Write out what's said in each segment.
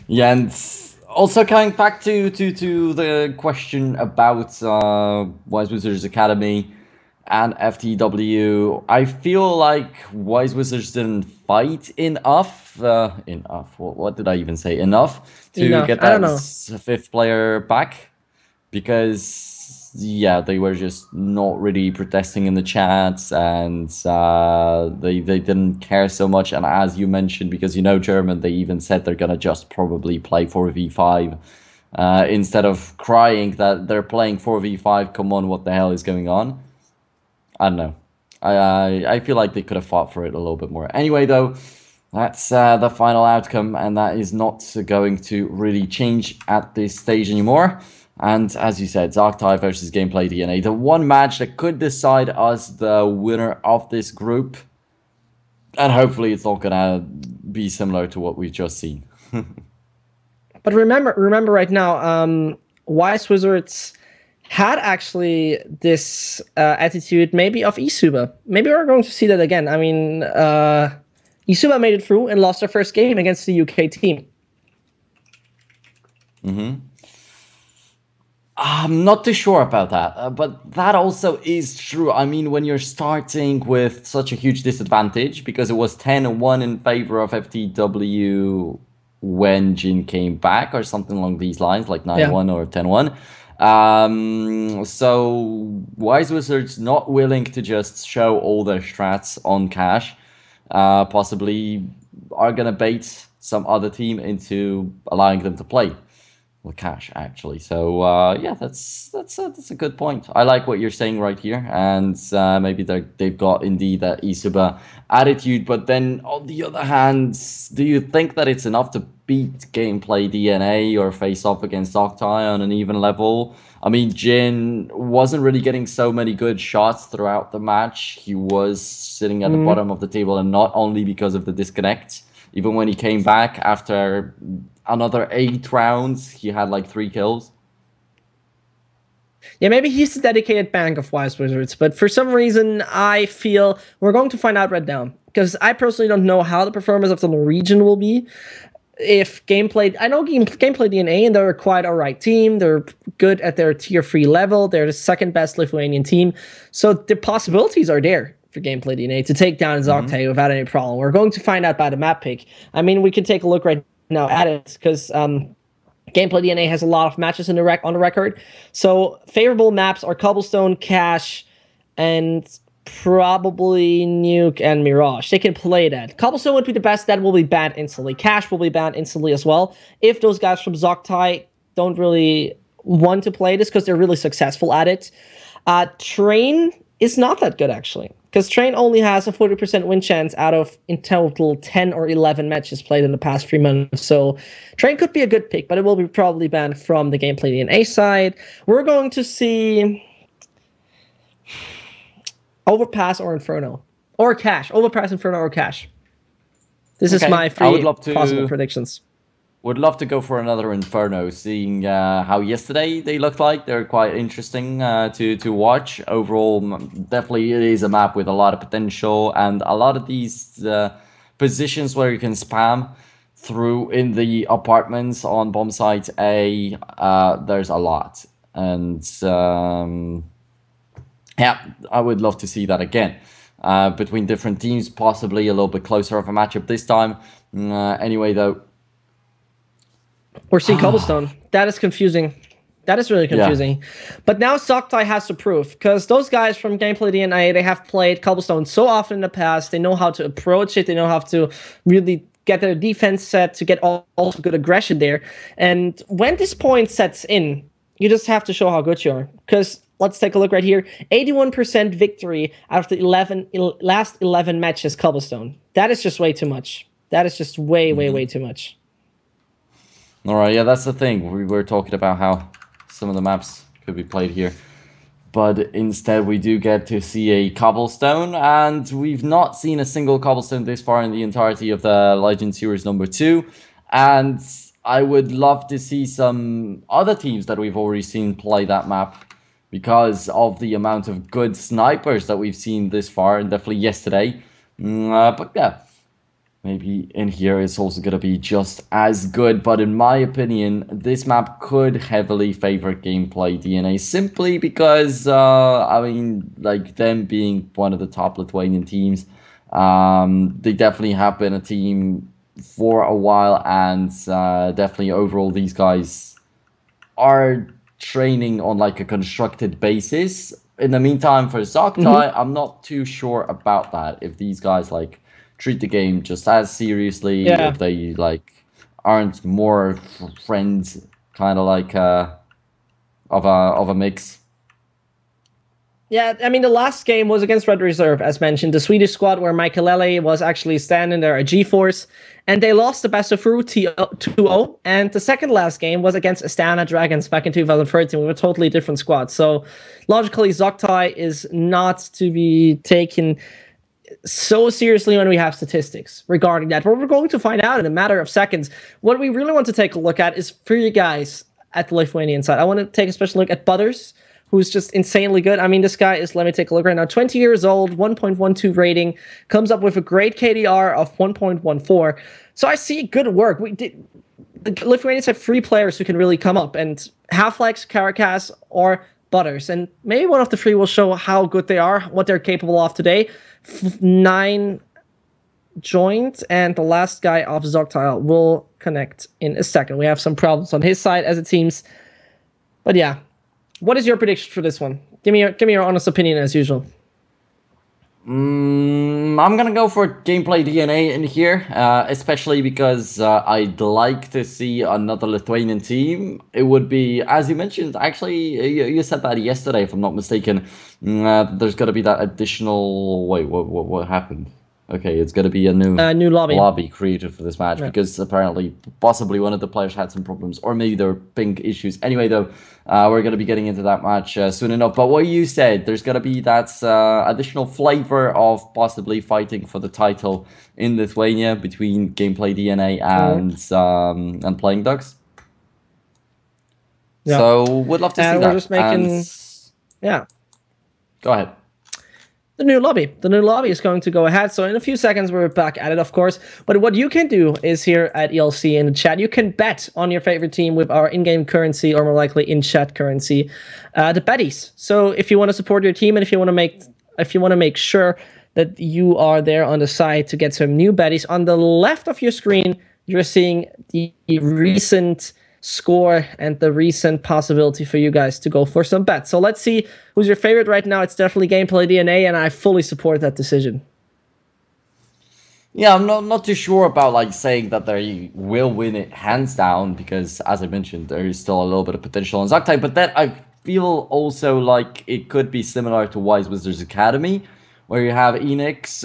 Yeah, and also coming back to the question about Wise Wizards Academy and FTW, I feel like Wise Wizards didn't fight enough. Enough. What did I even say? Enough to Enough. get I don't that know. fifth player back because yeah, they were just not really protesting in the chats, and they didn't care so much. And as you mentioned, because you know German, they even said they're gonna just probably play 4v5 instead of crying that they're playing 4v5. Come on, what the hell is going on? I don't know. I feel like they could have fought for it a little bit more. Anyway, though, that's the final outcome, and that is not going to really change at this stage anymore. And as you said, Zoctai versus GameplayDNA, the one match that could decide us the winner of this group. And hopefully it's not gonna be similar to what we've just seen. But remember right now, Wise Wizards had actually this attitude maybe of Isuba. Maybe we're going to see that again. I mean, Isuba made it through and lost their first game against the UK team. I'm not too sure about that, but that also is true. I mean, when you're starting with such a huge disadvantage, because it was 10-1 in favor of FTW when Jin came back, or something along these lines, like 9-1 or 10-1. So Wise Wizards not willing to just show all their strats on cash, possibly are gonna bait some other team into allowing them to play with cash, actually. So yeah, that's a good point. I like what you're saying right here, and maybe they've got indeed that Isuba attitude. But then on the other hand, do you think that it's enough to beat Gameplay DNA or face off against Zoctai on an even level? I mean, Jin wasn't really getting so many good shots throughout the match. He was sitting at the bottom of the table, and not only because of the disconnect. Even when he came back after another 8 rounds, he had like 3 kills. Yeah, maybe he's the dedicated bank of Wise Wizards, but for some reason, I feel we're going to find out right now. Because I personally don't know how the performance of the Norwegian will be. If gameplay, I know gameplay DNA, and they're a quite alright team. They're good at their tier 3 level. They're the second best Lithuanian team. So the possibilities are there for gameplay DNA to take down Zoctai without any problem. We're going to find out by the map pick. I mean, we can take a look right now at it because Gameplay DNA has a lot of matches on the record. So favorable maps are Cobblestone, Cache, and probably Nuke and Mirage. They can play that. Cobblestone would be the best. That will be banned instantly. Cache will be banned instantly as well. If those guys from Zoctai don't really want to play this because they're really successful at it. Train is not that good, actually. Because Train only has a 40% win chance out of, in total, 10 or 11 matches played in the past 3 months. So Train could be a good pick, but it will be probably banned from the Gameplay DNA side. We're going to see Overpass or Inferno. Or Cache. Overpass, Inferno, or Cache. This is my I would 3 love possible to predictions. would love to go for another Inferno, seeing how yesterday they looked like. They're quite interesting to watch. Overall, definitely it is a map with a lot of potential, and a lot of these positions where you can spam through in the apartments on bomb site A, there's a lot. And yeah, I would love to see that again. Between different teams, possibly a little bit closer of a matchup this time. Anyway, though, We're seeing Cobblestone. That is confusing. That is really yeah. confusing. But now Zoctai has to prove, because those guys from Gameplay DNA, they have played Cobblestone so often in the past. They know how to approach it. They know how to really get their defense set, to get also good aggression there. And when this point sets in, you just have to show how good you are. Because let's take a look right here. 81% victory out of the last 11 matches Cobblestone. That is just way too much. That is just way too much. All right, yeah, that's the thing. We were talking about how some of the maps could be played here, but instead we do get to see a cobblestone, and we've not seen a single cobblestone this far in the entirety of the Legend Series #2. And I would love to see some other teams that we've already seen play that map, because of the amount of good snipers that we've seen this far, and definitely yesterday. But yeah. maybe in here it's also going to be just as good. But in my opinion, this map could heavily favor gameplay DNA simply because, I mean, like them being one of the top Lithuanian teams, they definitely have been a team for a while, and definitely overall these guys are training on like a constructed basis. In the meantime, for Hmm. Zoctai, I'm not too sure about that. If these guys like treat the game just as seriously, Yeah. if they like aren't more friends, kind of like of a mix. Yeah, I mean, the last game was against Red Reserve, as mentioned, the Swedish squad where Michaelele was actually standing there at GeForce, and they lost the best of through 2-0. And the second last game was against Astana Dragons back in 2013 with a totally different squad. So, logically, Zoctai is not to be taken so seriously when we have statistics regarding that. But we're going to find out in a matter of seconds. What we really want to take a look at is for you guys at the Lithuanian side. I want to take a special look at Butters, who's just insanely good. I mean, this guy is, let me take a look right now, 20 years old, 1.12 rating, comes up with a great KDR of 1.14. So I see good work. The Lithuanians have three players who can really come up, and Half-Lex, Caracas, or Butters. And maybe one of the three will show how good they are, what they're capable of today. 9 joined, and the last guy of Zoctile will connect in a second. We have some problems on his side, as it seems. But yeah, what is your prediction for this one? Give me your honest opinion as usual. I'm gonna go for gameplay DNA in here, especially because I'd like to see another Lithuanian team. It would be, as you mentioned, actually, you said that yesterday, if I'm not mistaken. There's gonna be that additional. Wait, what happened? Okay, it's gonna be a new New lobby. lobby created for this match Yeah. because apparently, possibly one of the players had some problems, or maybe there were ping issues. Anyway, though, we're going to be getting into that match soon enough. But what you said, there's going to be that additional flavor of possibly fighting for the title in Lithuania between Gameplay DNA Mhm. and Playing Ducks. Yeah. So would love to see And we're that. just And making, yeah, go ahead. the new lobby. The new lobby is going to go ahead. So in a few seconds, we're back at it, of course. But what you can do is here at ELC in the chat, you can bet on your favorite team with our in-game currency, or more likely in-chat currency, the betties. So if you want to support your team, and if you want to make sure that you are there on the side to get some new betties, on the left of your screen, you're seeing the recent score and the recent possibility for you guys to go for some bets. So let's see who's your favorite right now. It's definitely Gameplay DNA, and I fully support that decision. Yeah, I'm not too sure about like saying that they will win it hands down because, as I mentioned, there is still a little bit of potential on Zoctai. But then I feel also like it could be similar to Wise Wizards Academy, where you have Enix,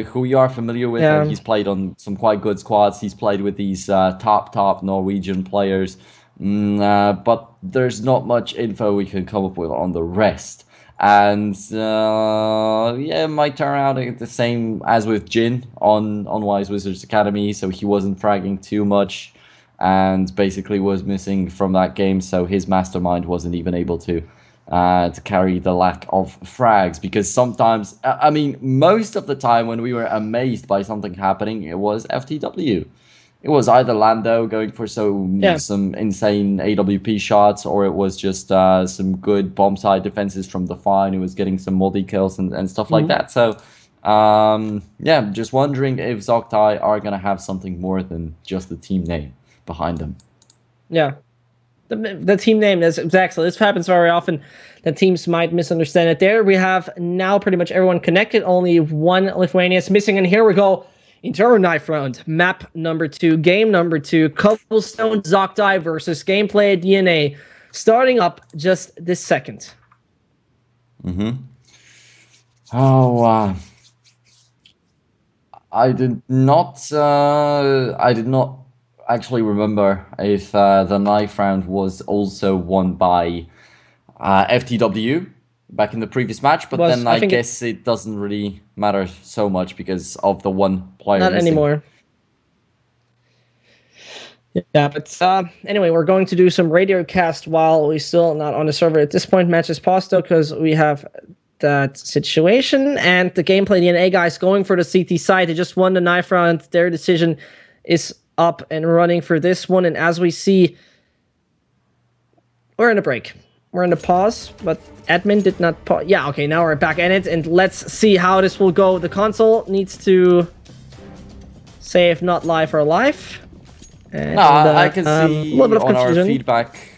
who you are familiar with. Yeah. He's played on some quite good squads. He's played with these top Norwegian players, but there's not much info we can come up with on the rest. And yeah, it might turn out the same as with Jin on Wise Wizards Academy. So he wasn't fragging too much, and basically was missing from that game. So his mastermind wasn't even able to carry the lack of frags, because sometimes, I mean, most of the time when we were amazed by something happening, it was FTW. It was either Lando going for Yeah. some insane AWP shots, or it was just some good bomb side defenses from the Fine, who was getting some multi kills and stuff like Mhm. that. So, yeah, just wondering if Zoctai are going to have something more than just the team name behind them. Yeah. The team name is exactly. This happens very often. The teams might misunderstand it. There we have now pretty much everyone connected. Only one Lithuania is missing, and here we go into our knife round. Map number 2, game number 2, Cobblestone Zoctai versus Gameplay DNA. Starting up just this second. Oh, I did not actually remember if the knife round was also won by FTW back in the previous match, but Was then I I think it guess it doesn't really matter so much because of the one player not missing. anymore. Yeah, but anyway, we're going to do some radio cast while we still not on the server at this point. Match is paused though because we have that situation. And the Gameplay DNA guys going for the CT side. They just won the knife round. Their decision is up and running for this one. And as we see, we're in a break. We're in a pause, but admin did not pause. Yeah, okay, now we're back in it. And let's see how this will go. The console needs to save not live or live. And, I can see a little bit of on our confusion. feedback.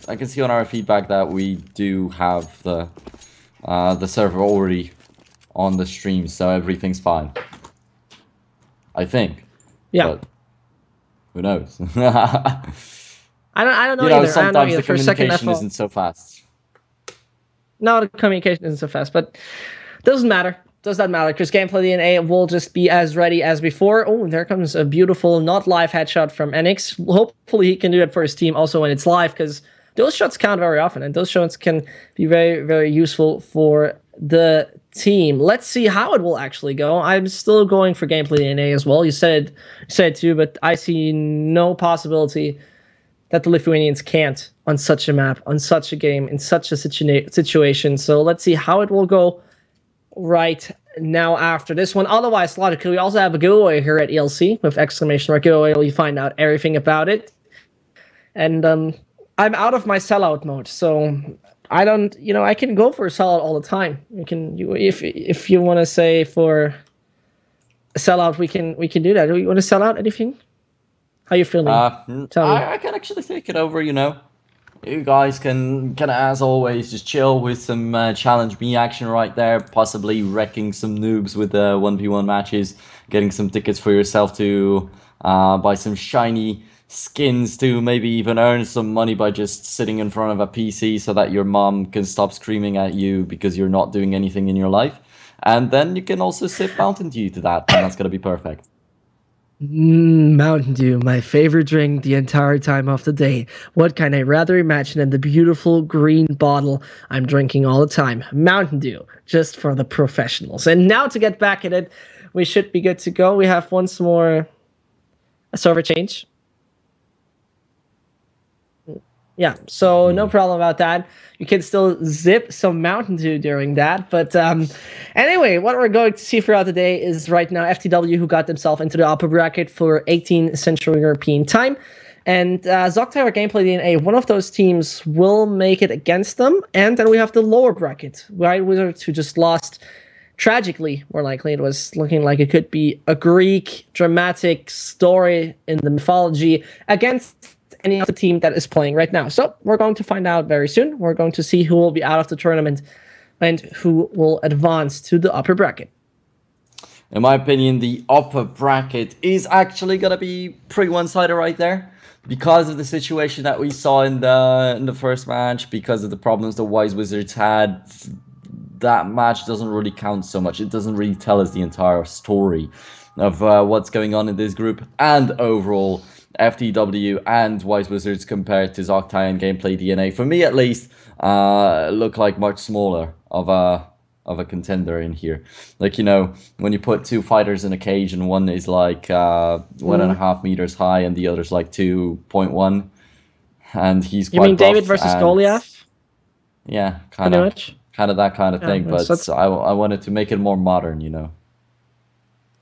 I can see on our feedback that we do have the server already on the stream, so everything's fine. I think. Yeah. But who knows? I don't know You know, either. I don't know sometimes either. the For a second, I communication thought, isn't so fast. no, the communication isn't so fast, but doesn't matter. Does not matter because Gameplay DNA will just be as ready as before. Oh, there comes a beautiful not live headshot from Enix. Hopefully he can do that for his team also when it's live, because those shots count very often, and those shots can be very, very useful for the team. Let's see how it will actually go. I'm still going for Gameplay DNA as well. You said too, but I see no possibility that the Lithuanians can't on such a map, on such a game, in such a situation. So let's see how it will go right now after this one. Otherwise, logically, we also have a giveaway here at ELC with exclamation mark giveaway. You find out everything about it. And I'm out of my sellout mode, so I don't, I can go for a sellout all the time. If you want to say for a sellout, we can do that. Do you want to sell out anything? How you feeling? Tell me. I can actually take it over, you know. You guys can as always, just chill with some challenge me action right there, possibly wrecking some noobs with the 1v1 matches, getting some tickets for yourself to buy some shiny skins, to maybe even earn some money by just sitting in front of a PC so that your mom can stop screaming at you because you're not doing anything in your life. And then you can also sip Mountain Dew to that, and that's gonna be perfect. Mountain Dew, my favorite drink the entire time of the day. What can I rather imagine than the beautiful green bottle I'm drinking all the time? Mountain Dew, just for the professionals. And now to get back at it, we should be good to go. We have once more a server change. Yeah, so no problem about that. You can still zip some Mountain Dew during that. But anyway, what we're going to see throughout the day is right now FTW, who got themselves into the upper bracket for 18th Central European time. And Zoctai or Gameplay DNA, one of those teams will make it against them. And then we have the lower bracket, right? Wizards, who just lost tragically, more likely. It was looking like it could be a Greek dramatic story in the mythology against any other team that is playing right now. So we're going to find out very soon. We're going to see who will be out of the tournament and who will advance to the upper bracket. In my opinion, the upper bracket is actually gonna be pretty one-sided right there, because of the situation that we saw in the first match, because of the problems the Wise Wizards had. That match doesn't really count so much. It doesn't really tell us the entire story of what's going on in this group, and overall FTW and Wise Wizards compared to Zoctai and Gameplay DNA, for me at least, look like much smaller of a contender in here. Like, you know, when you put two fighters in a cage and one is like 1.5 meters high and the other's like 2.1, and he's quite You mean David buff versus and, Goliath? Yeah, Pretty much. kind of that kind of Yeah, thing. But that's I wanted to make it more modern, you know.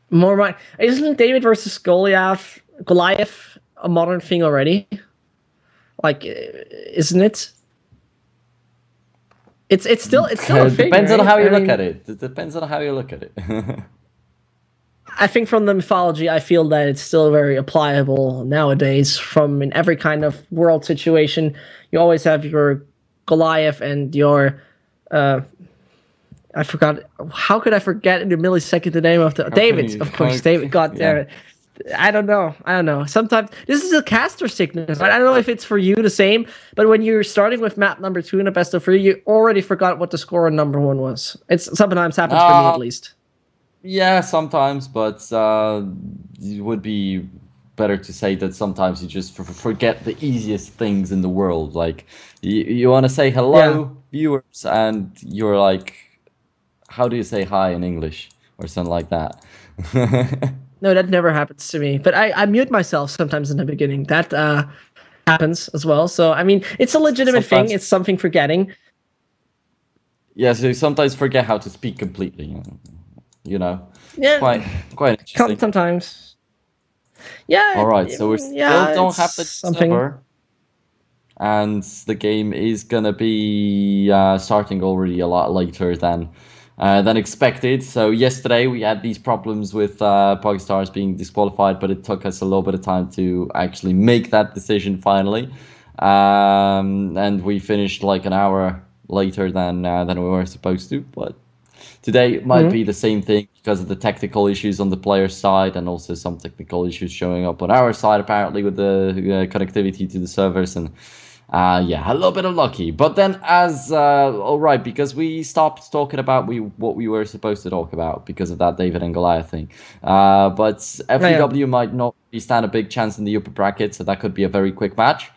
more right. Isn't David versus Goliath a modern thing already? Like, isn't it? It's still a thing. Depends right? on how you look mean, at it. It depends on how you look at it. I think from the mythology, I feel that it's still very applicable nowadays. From in every kind of world situation, you always have your Goliath and your. I forgot. How could I forget in a millisecond the name of the David? Of course, David. God damn it. I don't know. Sometimes this is a caster sickness. I don't know if it's for you the same, but when you're starting with map number 2 in a best of 3, you already forgot what the score on number 1 was. It's sometimes happens for me at least. Yeah, sometimes, but it would be better to say that sometimes you just forget the easiest things in the world. Like, you want to say hello, viewers, and you're like, how do you say hi in English? Or something like that. No, that never happens to me. But I mute myself sometimes in the beginning. That happens as well. So, I mean, it's a legitimate thing. It's something forgetting. Yeah, so sometimes forget how to speak completely. You know, it's Yeah, quite interesting. sometimes. Yeah, All right, so we still yeah, don't it's have the something. server, and the game is gonna be starting already a lot later than expected. So yesterday we had these problems with PogStars being disqualified, but it took us a little bit of time to actually make that decision finally, and we finished like an hour later than we were supposed to. But today might Mhm. be the same thing because of the technical issues on the player side and also some technical issues showing up on our side apparently with the connectivity to the servers and yeah, a little bit unlucky. But then as all right, because we stopped talking about what we were supposed to talk about because of that David and Goliath thing. But Oh, yeah. FEW might not stand a big chance in the upper bracket, so that could be a very quick match.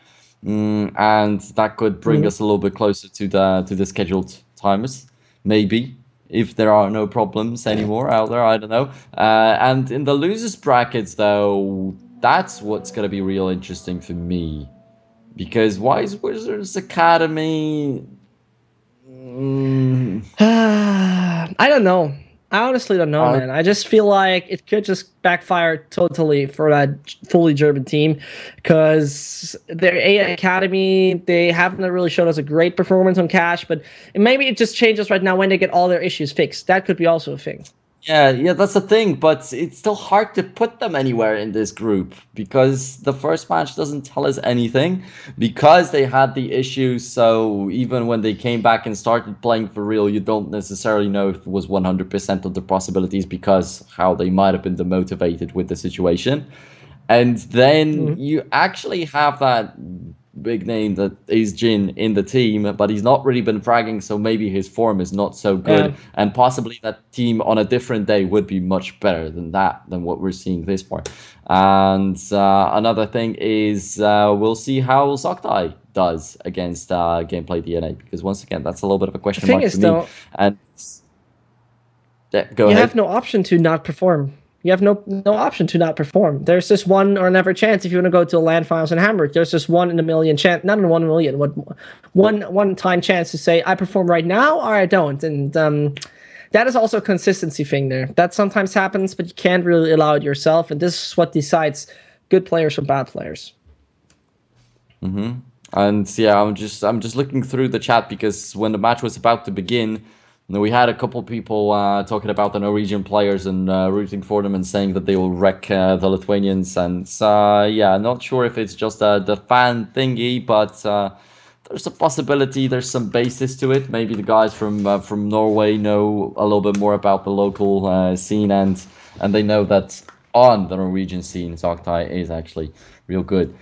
And that could bring Mhm. us a little bit closer to the scheduled timers, maybe if there are no problems anymore out there. I don't know. And in the losers brackets, though, that's what's gonna be real interesting for me because Wise Wizards Academy. Mm, I don't know. I honestly don't know, uh, man. I just feel like it could just backfire totally for that fully German team because their A Academy, they haven't really shown us a great performance on Cash, but maybe it just changes right now when they get all their issues fixed. That could be also a thing. yeah, that's the thing, but it's still hard to put them anywhere in this group because the first match doesn't tell us anything because they had the issues. So even when they came back and started playing for real, you don't necessarily know if it was 100% of the possibilities because how they might have been demotivated with the situation. And then Mhm. you actually have that big name that is Jin in the team, but he's not really been fragging, so maybe his form is not so Yeah. good. And possibly that team on a different day would be much better than what we're seeing this far. And another thing is we'll see how Zoctai does against Gameplay DNA, because once again, that's a little bit of a The question thing mark for is, me. though, And yeah, go you have ahead. no option to not perform. You have no option to not perform. There's just one or never chance if you want to go to land finals in Hamburg. There's just 1 in a million chance, not in 1 million, what one time chance to say I perform right now or I don't. And that is also a consistency thing there. That sometimes happens, but you can't really allow it yourself. And this is what decides good players from bad players. And yeah, I'm just looking through the chat because when the match was about to begin, we had a couple people talking about the Norwegian players and rooting for them and saying that they will wreck the Lithuanians. And yeah, not sure if it's just the fan thingy, but there's a possibility. There's some basis to it. Maybe the guys from Norway know a little bit more about the local scene and they know that on the Norwegian scene, Zoctai is actually real good.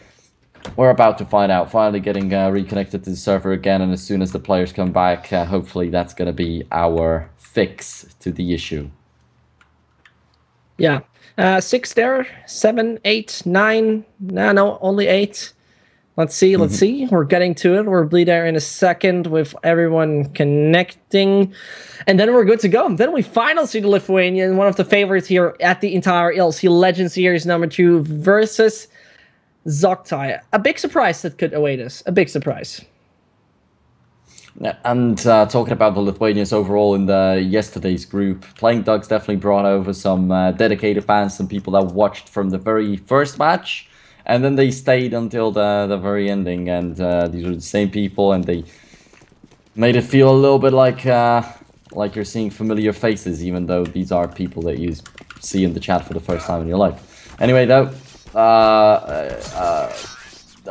We're about to find out. Finally getting reconnected to the server again, and as soon as the players come back, hopefully that's going to be our fix to the issue. Yeah. Six there, seven, eight, nine. No, only eight. Let's see, let's see. We're getting to it. We'll be there in a second with everyone connecting. And then we're good to go. Then we finally see the Lithuanian, one of the favorites here at the entire LC Legends Series #2 versus Zoctai. A big surprise that could await us. A big surprise. Yeah, and talking about the Lithuanians overall in the yesterday's group, Playing Dogs definitely brought over some dedicated fans, some people that watched from the very first match, and then they stayed until the very ending. And these were the same people, and they made it feel a little bit like you're seeing familiar faces, even though these are people that you see in the chat for the first time in your life. Anyway, though,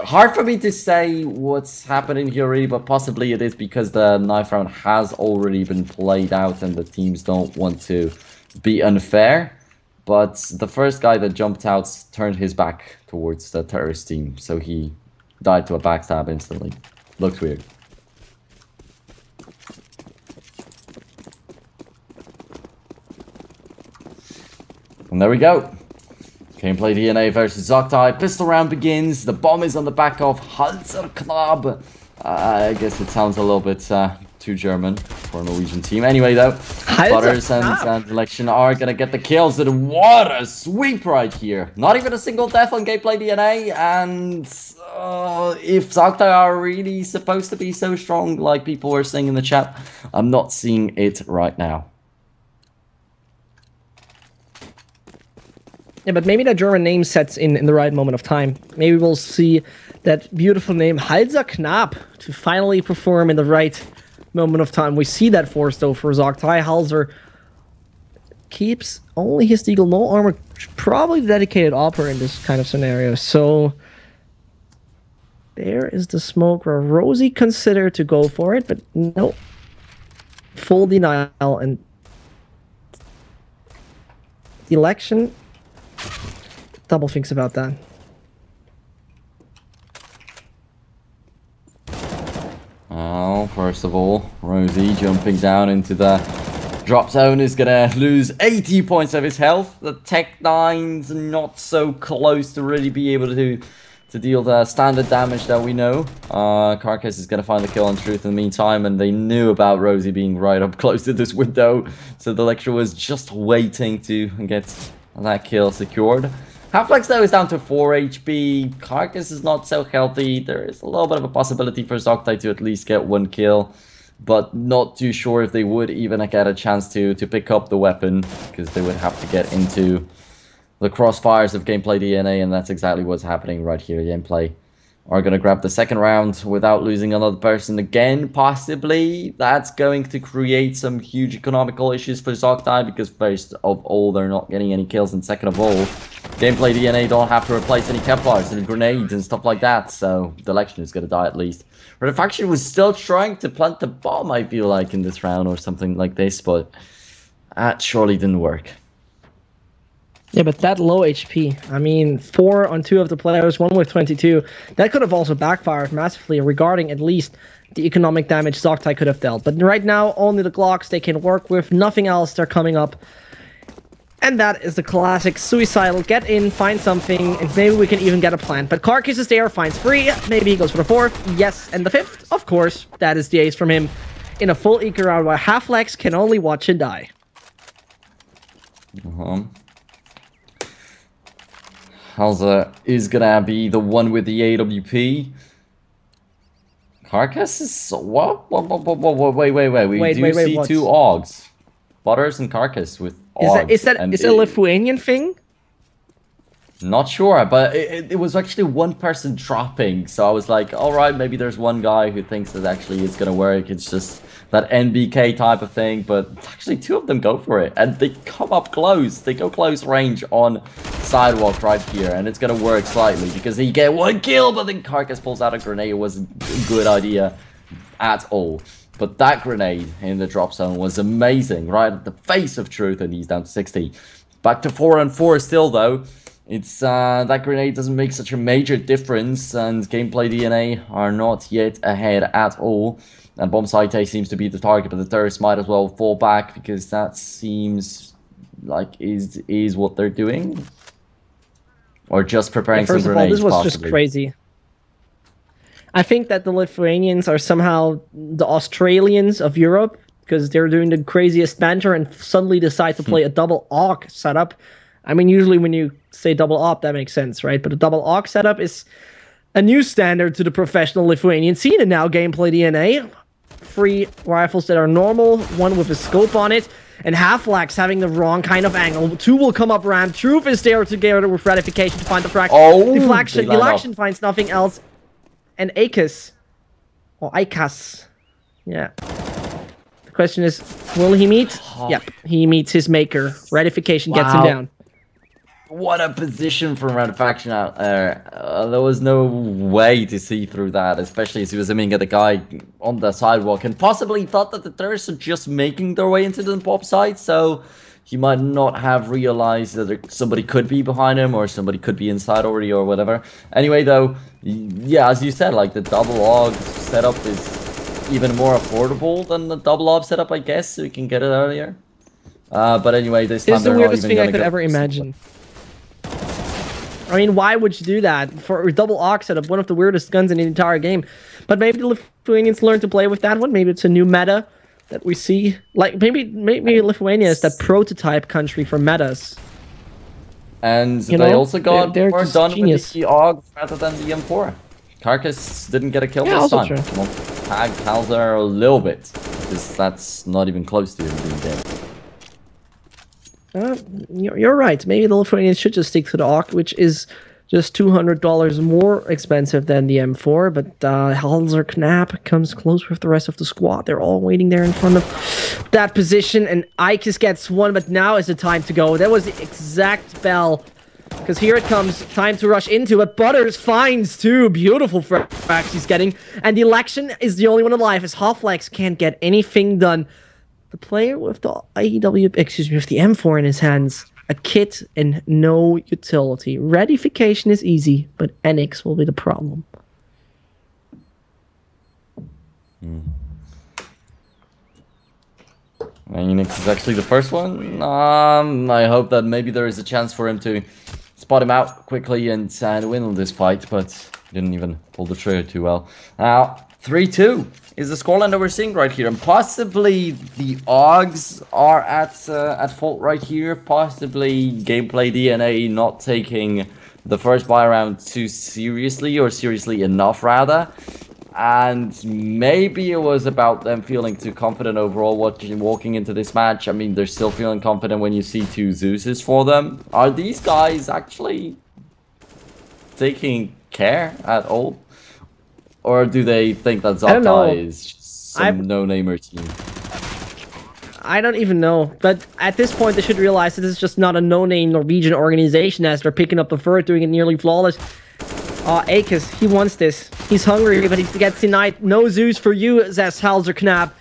hard for me to say what's happening here, really, but possibly it is because the knife round has already been played out and the teams don't want to be unfair. But the first guy that jumped out turned his back towards the terrorist team, so he died to a backstab instantly. Looks weird. And there we go. GameplayDNA versus Zoctai. Pistol round begins. The bomb is on the back of Hanserknab. I guess it sounds a little bit too German for a Norwegian team. Anyway, though, Butters and Election are going to get the kills. And what a sweep right here. Not even a single death on GameplayDNA. And if Zoctai are really supposed to be so strong, like people were saying in the chat, I'm not seeing it right now. Yeah, but maybe that German name sets in the right moment of time. Maybe we'll see that beautiful name, Halser Knapp, to finally perform in the right moment of time. We see that force, though, for Zoctai. Halser keeps only his deagle, no armor, probably dedicated opera in this kind of scenario. So there is the smoke where Rosie considered to go for it, but no. Full denial, and the election double thinks about that. Oh, first of all, Rosie jumping down into the drop zone is gonna lose 80 points of his health. The Tech 9's not so close to really be able to deal the standard damage that we know. Carcass is gonna find the kill on Truth in the meantime, and they knew about Rosie being right up close to this window, so the Lecture was just waiting to get that kill secured. Halflex though is down to 4 HP. Carcass is not so healthy. There is a little bit of a possibility for Zoctai to at least get 1 kill, but not too sure if they would even get a chance to pick up the weapon, because they would have to get into the crossfires of GameplayDNA, and that's exactly what's happening right here. Gameplay are going to grab the second round without losing another person again, possibly. That's going to create some huge economical issues for Zoctai, because first of all, they're not getting any kills, and second of all, GameplayDNA don't have to replace any Templars and grenades and stuff like that, so the election is going to die at least. Redafaction was still trying to plant the bomb, I feel like, in this round or something like this, but that surely didn't work. Yeah, but that low HP, I mean, 4 on 2 of the players, 1 with 22, that could have also backfired massively regarding at least the economic damage Zoctai could have dealt. But right now, only the Glocks they can work with, nothing else, they're coming up. And that is the classic suicidal, get in, find something, and maybe we can even get a plant. But Carcass is there, finds 3, maybe he goes for the 4th, yes, and the 5th, of course, that is the ace from him in a full eco round where Halflex can only watch and die. Halser is gonna be the one with the AWP. Carcass is what? Wait. We do see what? 2 Augs. Butters and Carcass with Augs. Is that a Lithuanian thing? Not sure, but it was actually one person dropping, so I was like, alright, maybe there's one guy who thinks that actually it's gonna work. It's just that NBK type of thing, but actually 2 of them go for it, and they come up close. They go close range on sidewalk right here, and it's gonna work slightly because he get 1 kill, but then Carcass pulls out a grenade. It wasn't a good idea at all. But that grenade in the drop zone was amazing, right at the face of Truth, and he's down to 60. Back to 4 on 4 still, though. It's that grenade doesn't make such a major difference, and GameplayDNA are not yet ahead at all. And Zoctai seems to be the target, but the terrorists might as well fall back, because that seems like is what they're doing, or just preparing some grenades. First of all, this was possibly just crazy. I think that the Lithuanians are somehow the Australians of Europe, because they're doing the craziest banter and suddenly decide to play a double AUG setup. I mean, usually when you say double op, that makes sense, right? But a double AUG setup is a new standard to the professional Lithuanian scene, and now GameplayDNA. 3 rifles that are normal, 1 with a scope on it, and Halflex having the wrong kind of angle. 2 will come up ramp. Truth is there together with Ratification to find the frag. Deflection. Election finds nothing else. And Akis. Or Ikas. Yeah. The question is, will he meet? Yep, he meets his maker. Ratification gets him down. What a position from Ratification out there. There was no way to see through that, especially as he was aiming at the guy on the sidewalk, and possibly thought that the terrorists are just making their way into the pop site, so he might not have realized that somebody could be behind him, or somebody could be inside already, or whatever. Anyway, though, yeah, as you said, like, the double AUG setup is even more affordable than the double AUG setup, I guess, so you can get it earlier. But anyway, this time it's the weirdest thing I could ever imagine. I mean, why would you do that? For a double AUG setup, one of the weirdest guns in the entire game. But maybe the Lithuanians learn to play with that one. Maybe it's a new meta that we see. Like, maybe Lithuania is that prototype country for metas. And they also got more done with the AUG rather than the M4. Carcass didn't get a kill Yeah, this also time. true. Well, tag Halzer a little bit, because that's not even close to him being dead. You're right. Maybe the Lithuanians should just stick to the AUK, which is just $200 more expensive than the M4. But Halzer Knapp comes close with the rest of the squad. They're all waiting there in front of that position. And Ikis gets one, but now is the time to go. That was the exact bell. Because here it comes, time to rush into it. Butters finds two beautiful frags he's getting. And the election is the only one alive, as Halflex can't get anything done. The player with the IEW, excuse me, with the M4 in his hands, a kit and no utility. Ratification is easy, but NX will be the problem. Enix is actually the first one. I hope that maybe there is a chance for him to spot him out quickly and win this fight, but didn't even pull the trigger too well. Now, 3-2 is the scoreline that we're seeing right here, and possibly the OGs are at fault right here. Possibly GameplayDNA not taking the first buy round too seriously, or seriously enough rather. And maybe it was about them feeling too confident overall walking into this match. I mean, they're still feeling confident when you see two Zeuses for them. Are these guys actually taking care at all? Or do they think that Zoctai is some no-namer team? I don't even know. But at this point, they should realize that this is just not a no-name Norwegian organization, as they're picking up the third, doing it nearly flawless. Akis, he wants this. He's hungry, but he gets denied. No Zeus for you, says Halzer Knapp.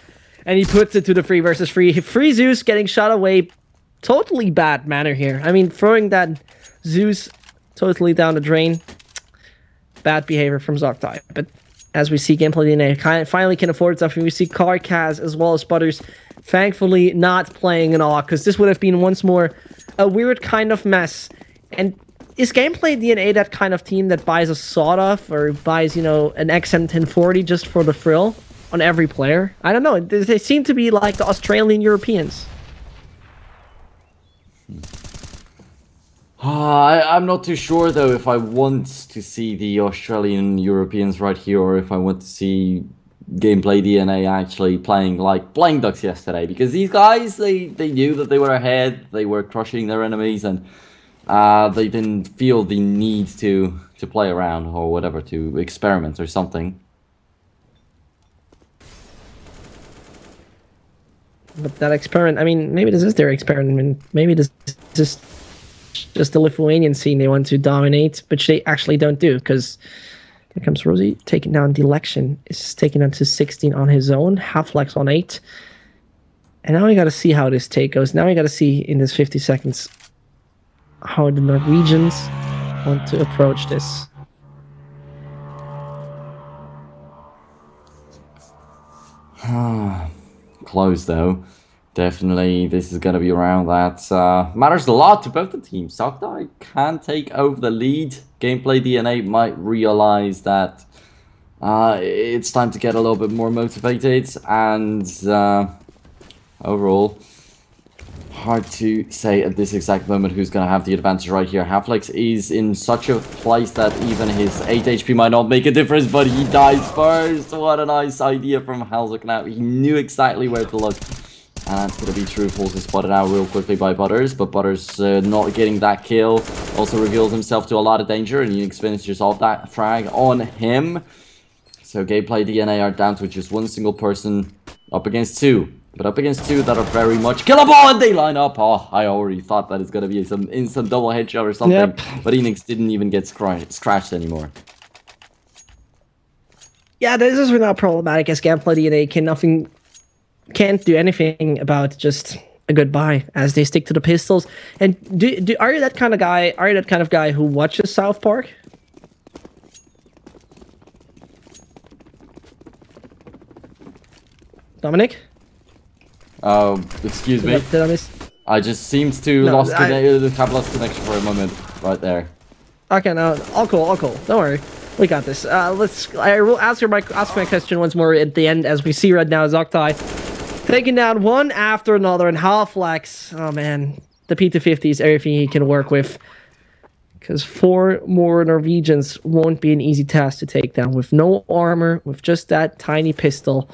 And he puts it to the 3 versus 3. Free Zeus getting shot away. Totally bad manner here. I mean, throwing that Zeus totally down the drain. Bad behavior from Zoctai. But as we see, GameplayDNA finally can afford something. We see Carcaz as well as Butters thankfully not playing an AUK, because this would have been once more a weird kind of mess. And is GameplayDNA that kind of team that buys a sawed-off or buys, you know, an XM1040 just for the thrill on every player? I don't know. They seem to be like the Australian Europeans. I'm not too sure though if I want to see the Australian Europeans right here, or if I want to see GameplayDNA actually playing like Blind Ducks yesterday, because these guys, they knew that they were ahead, they were crushing their enemies, and they didn't feel the need to play around or whatever, to experiment or something. But that experiment, I mean, maybe this is their experiment. Maybe this is just the Lithuanian scene they want to dominate, which they actually don't do, because here comes Rosie taking down the election. Is taking down to 16 on his own, Halflex on 8. And now we got to see how this take goes. Now we got to see in this 50 seconds how the Norwegians want to approach this. Close though. Definitely this is going to be around that. Matters a lot to both the teams. Zoctai can take over the lead. GameplayDNA might realize that it's time to get a little bit more motivated, and overall, hard to say at this exact moment who's going to have the advantage right here. Halflex is in such a place that even his 8 HP might not make a difference, but he dies first. What a nice idea from Halzer Knapp. He knew exactly where to look. And that's going to be true. Also spotted out real quickly by Butters, but Butters not getting that kill. Also reveals himself to a lot of danger, and Unix finishes off that frag on him. So GameplayDNA are down to just one single person up against two. But up against two that are very much killable, and they line up. Oh, I already thought that it's going to be some instant double headshot or something. Yep. But Enix didn't even get scratched anymore. Yeah, this is not problematic, as GameplayDNA can't do anything about just a goodbye, as they stick to the pistols. And are you that kind of guy? Are you that kind of guy who watches South Park? Dominic? Oh, excuse me. Did I miss? I just seemed to have lost connection for a moment right there. Okay, no, all cool. Don't worry, we got this. I will ask my question once more at the end, as we see right now Zoctai taking down one after another, and Halflex. Oh man, the P250 is everything he can work with. because 4 more Norwegians won't be an easy task to take down with no armor, with just that tiny pistol.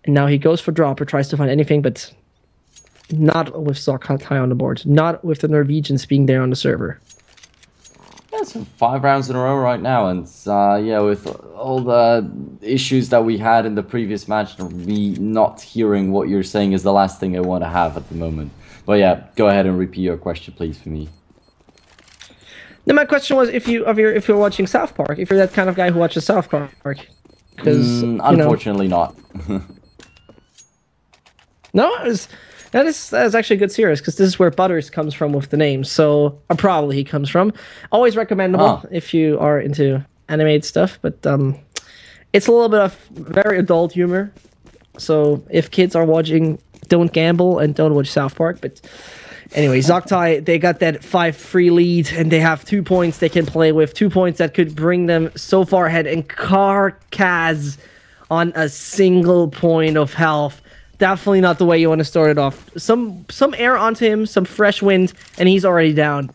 And now he goes for drop or tries to find anything, but not with Zoctai on the board. Not with the Norwegians being there on the server. Yeah, so 5 rounds in a row right now, and yeah, with all the issues that we had in the previous match, me not hearing what you're saying is the last thing I want to have at the moment. But yeah, go ahead and repeat your question, please, for me. Now, my question was if you're watching South Park, if you're that kind of guy who watches South Park, because unfortunately not. No, that is actually a good series because this is where Butters comes from with the name. So probably he comes from. Always recommendable if you are into animated stuff, but it's a little bit of very adult humor. So if kids are watching, don't gamble and don't watch South Park. But anyway, Zoctai, they got that 5-3 lead, and they have 2 points they can play with. 2 points that could bring them so far ahead. And Karkaz on a single point of health. Definitely not the way you want to start it off. Some air onto him, some fresh wind, and he's already down.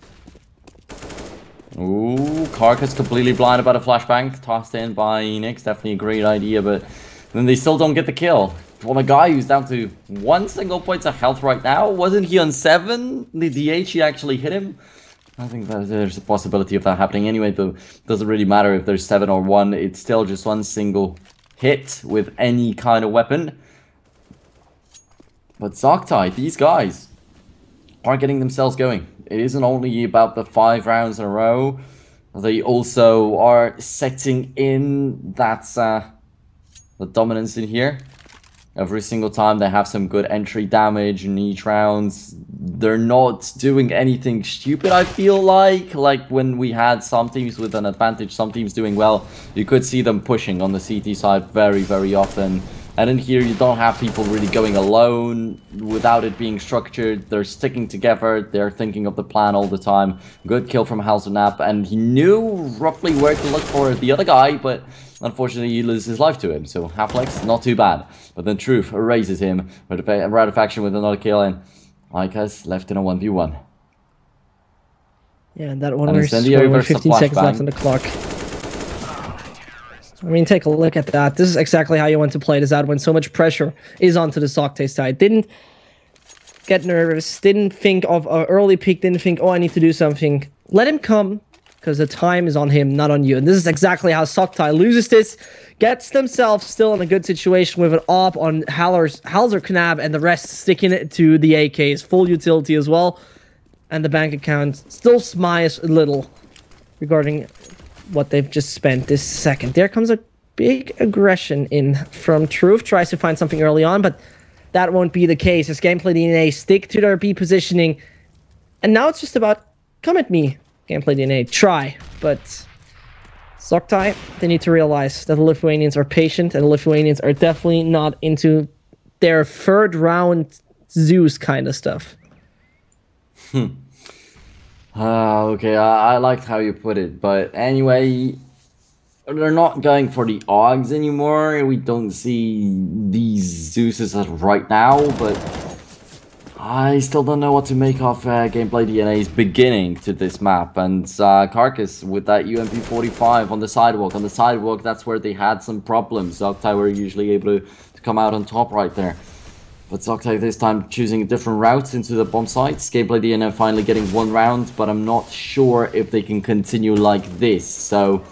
Ooh, Karkaz completely blind about a flashbang. Tossed in by Enix. Definitely a great idea, but then they still don't get the kill. Well, a guy who's down to 1 single point of health right now, wasn't he on 7? The DH, he actually hit him. I think that there's a possibility of that happening anyway, though. Doesn't really matter if there's 7 or 1. It's still just 1 single hit with any kind of weapon. But Zoctai, these guys are getting themselves going. It isn't only about the 5 rounds in a row. They also are setting in that the dominance in here. Every single time they have some good entry damage in each round. They're not doing anything stupid, I feel like. Like when we had some teams with an advantage, some teams doing well. You could see them pushing on the CT side very, very often. And in here, you don't have people really going alone without it being structured. They're sticking together. They're thinking of the plan all the time. Good kill from Halzenap. And he knew roughly where to look for the other guy, but unfortunately, he loses his life to him. So Halflex, not too bad. But then Truth erases him. Ratifaction with another kill, and Ikas left in a 1v1. Yeah, and that one was 15 seconds left on the clock. I mean, take a look at that. This is exactly how you want to play this out when so much pressure is onto the Zoctai side. Didn't get nervous, didn't think of an early peak, didn't think, oh, I need to do something. Let him come, because the time is on him, not on you. And this is exactly how Zoctai loses this, gets themselves still in a good situation with an AWP on Halzer and the rest sticking it to the AK's full utility as well. And the bank account still smiles a little regarding what they've just spent this second. There comes a big aggression in from Truth. Tries to find something early on, but that won't be the case as GameplayDNA stick to their B positioning. And now it's just about, come at me, GameplayDNA, try. But Zoctai, they need to realize that the Lithuanians are patient, and the Lithuanians are definitely not into their 3rd round Zeus kind of stuff. Okay, I liked how you put it, but anyway, they're not going for the Augs anymore. We don't see these Zeuses right now, but I still don't know what to make of GameplayDNA's beginning to this map. And Karkaz with that UMP-45 on the sidewalk, that's where they had some problems. Zoctai were usually able to come out on top right there. But Zoctai this time choosing different routes into the bomb sites. GameplayDNA finally getting 1 round, but I'm not sure if they can continue like this. So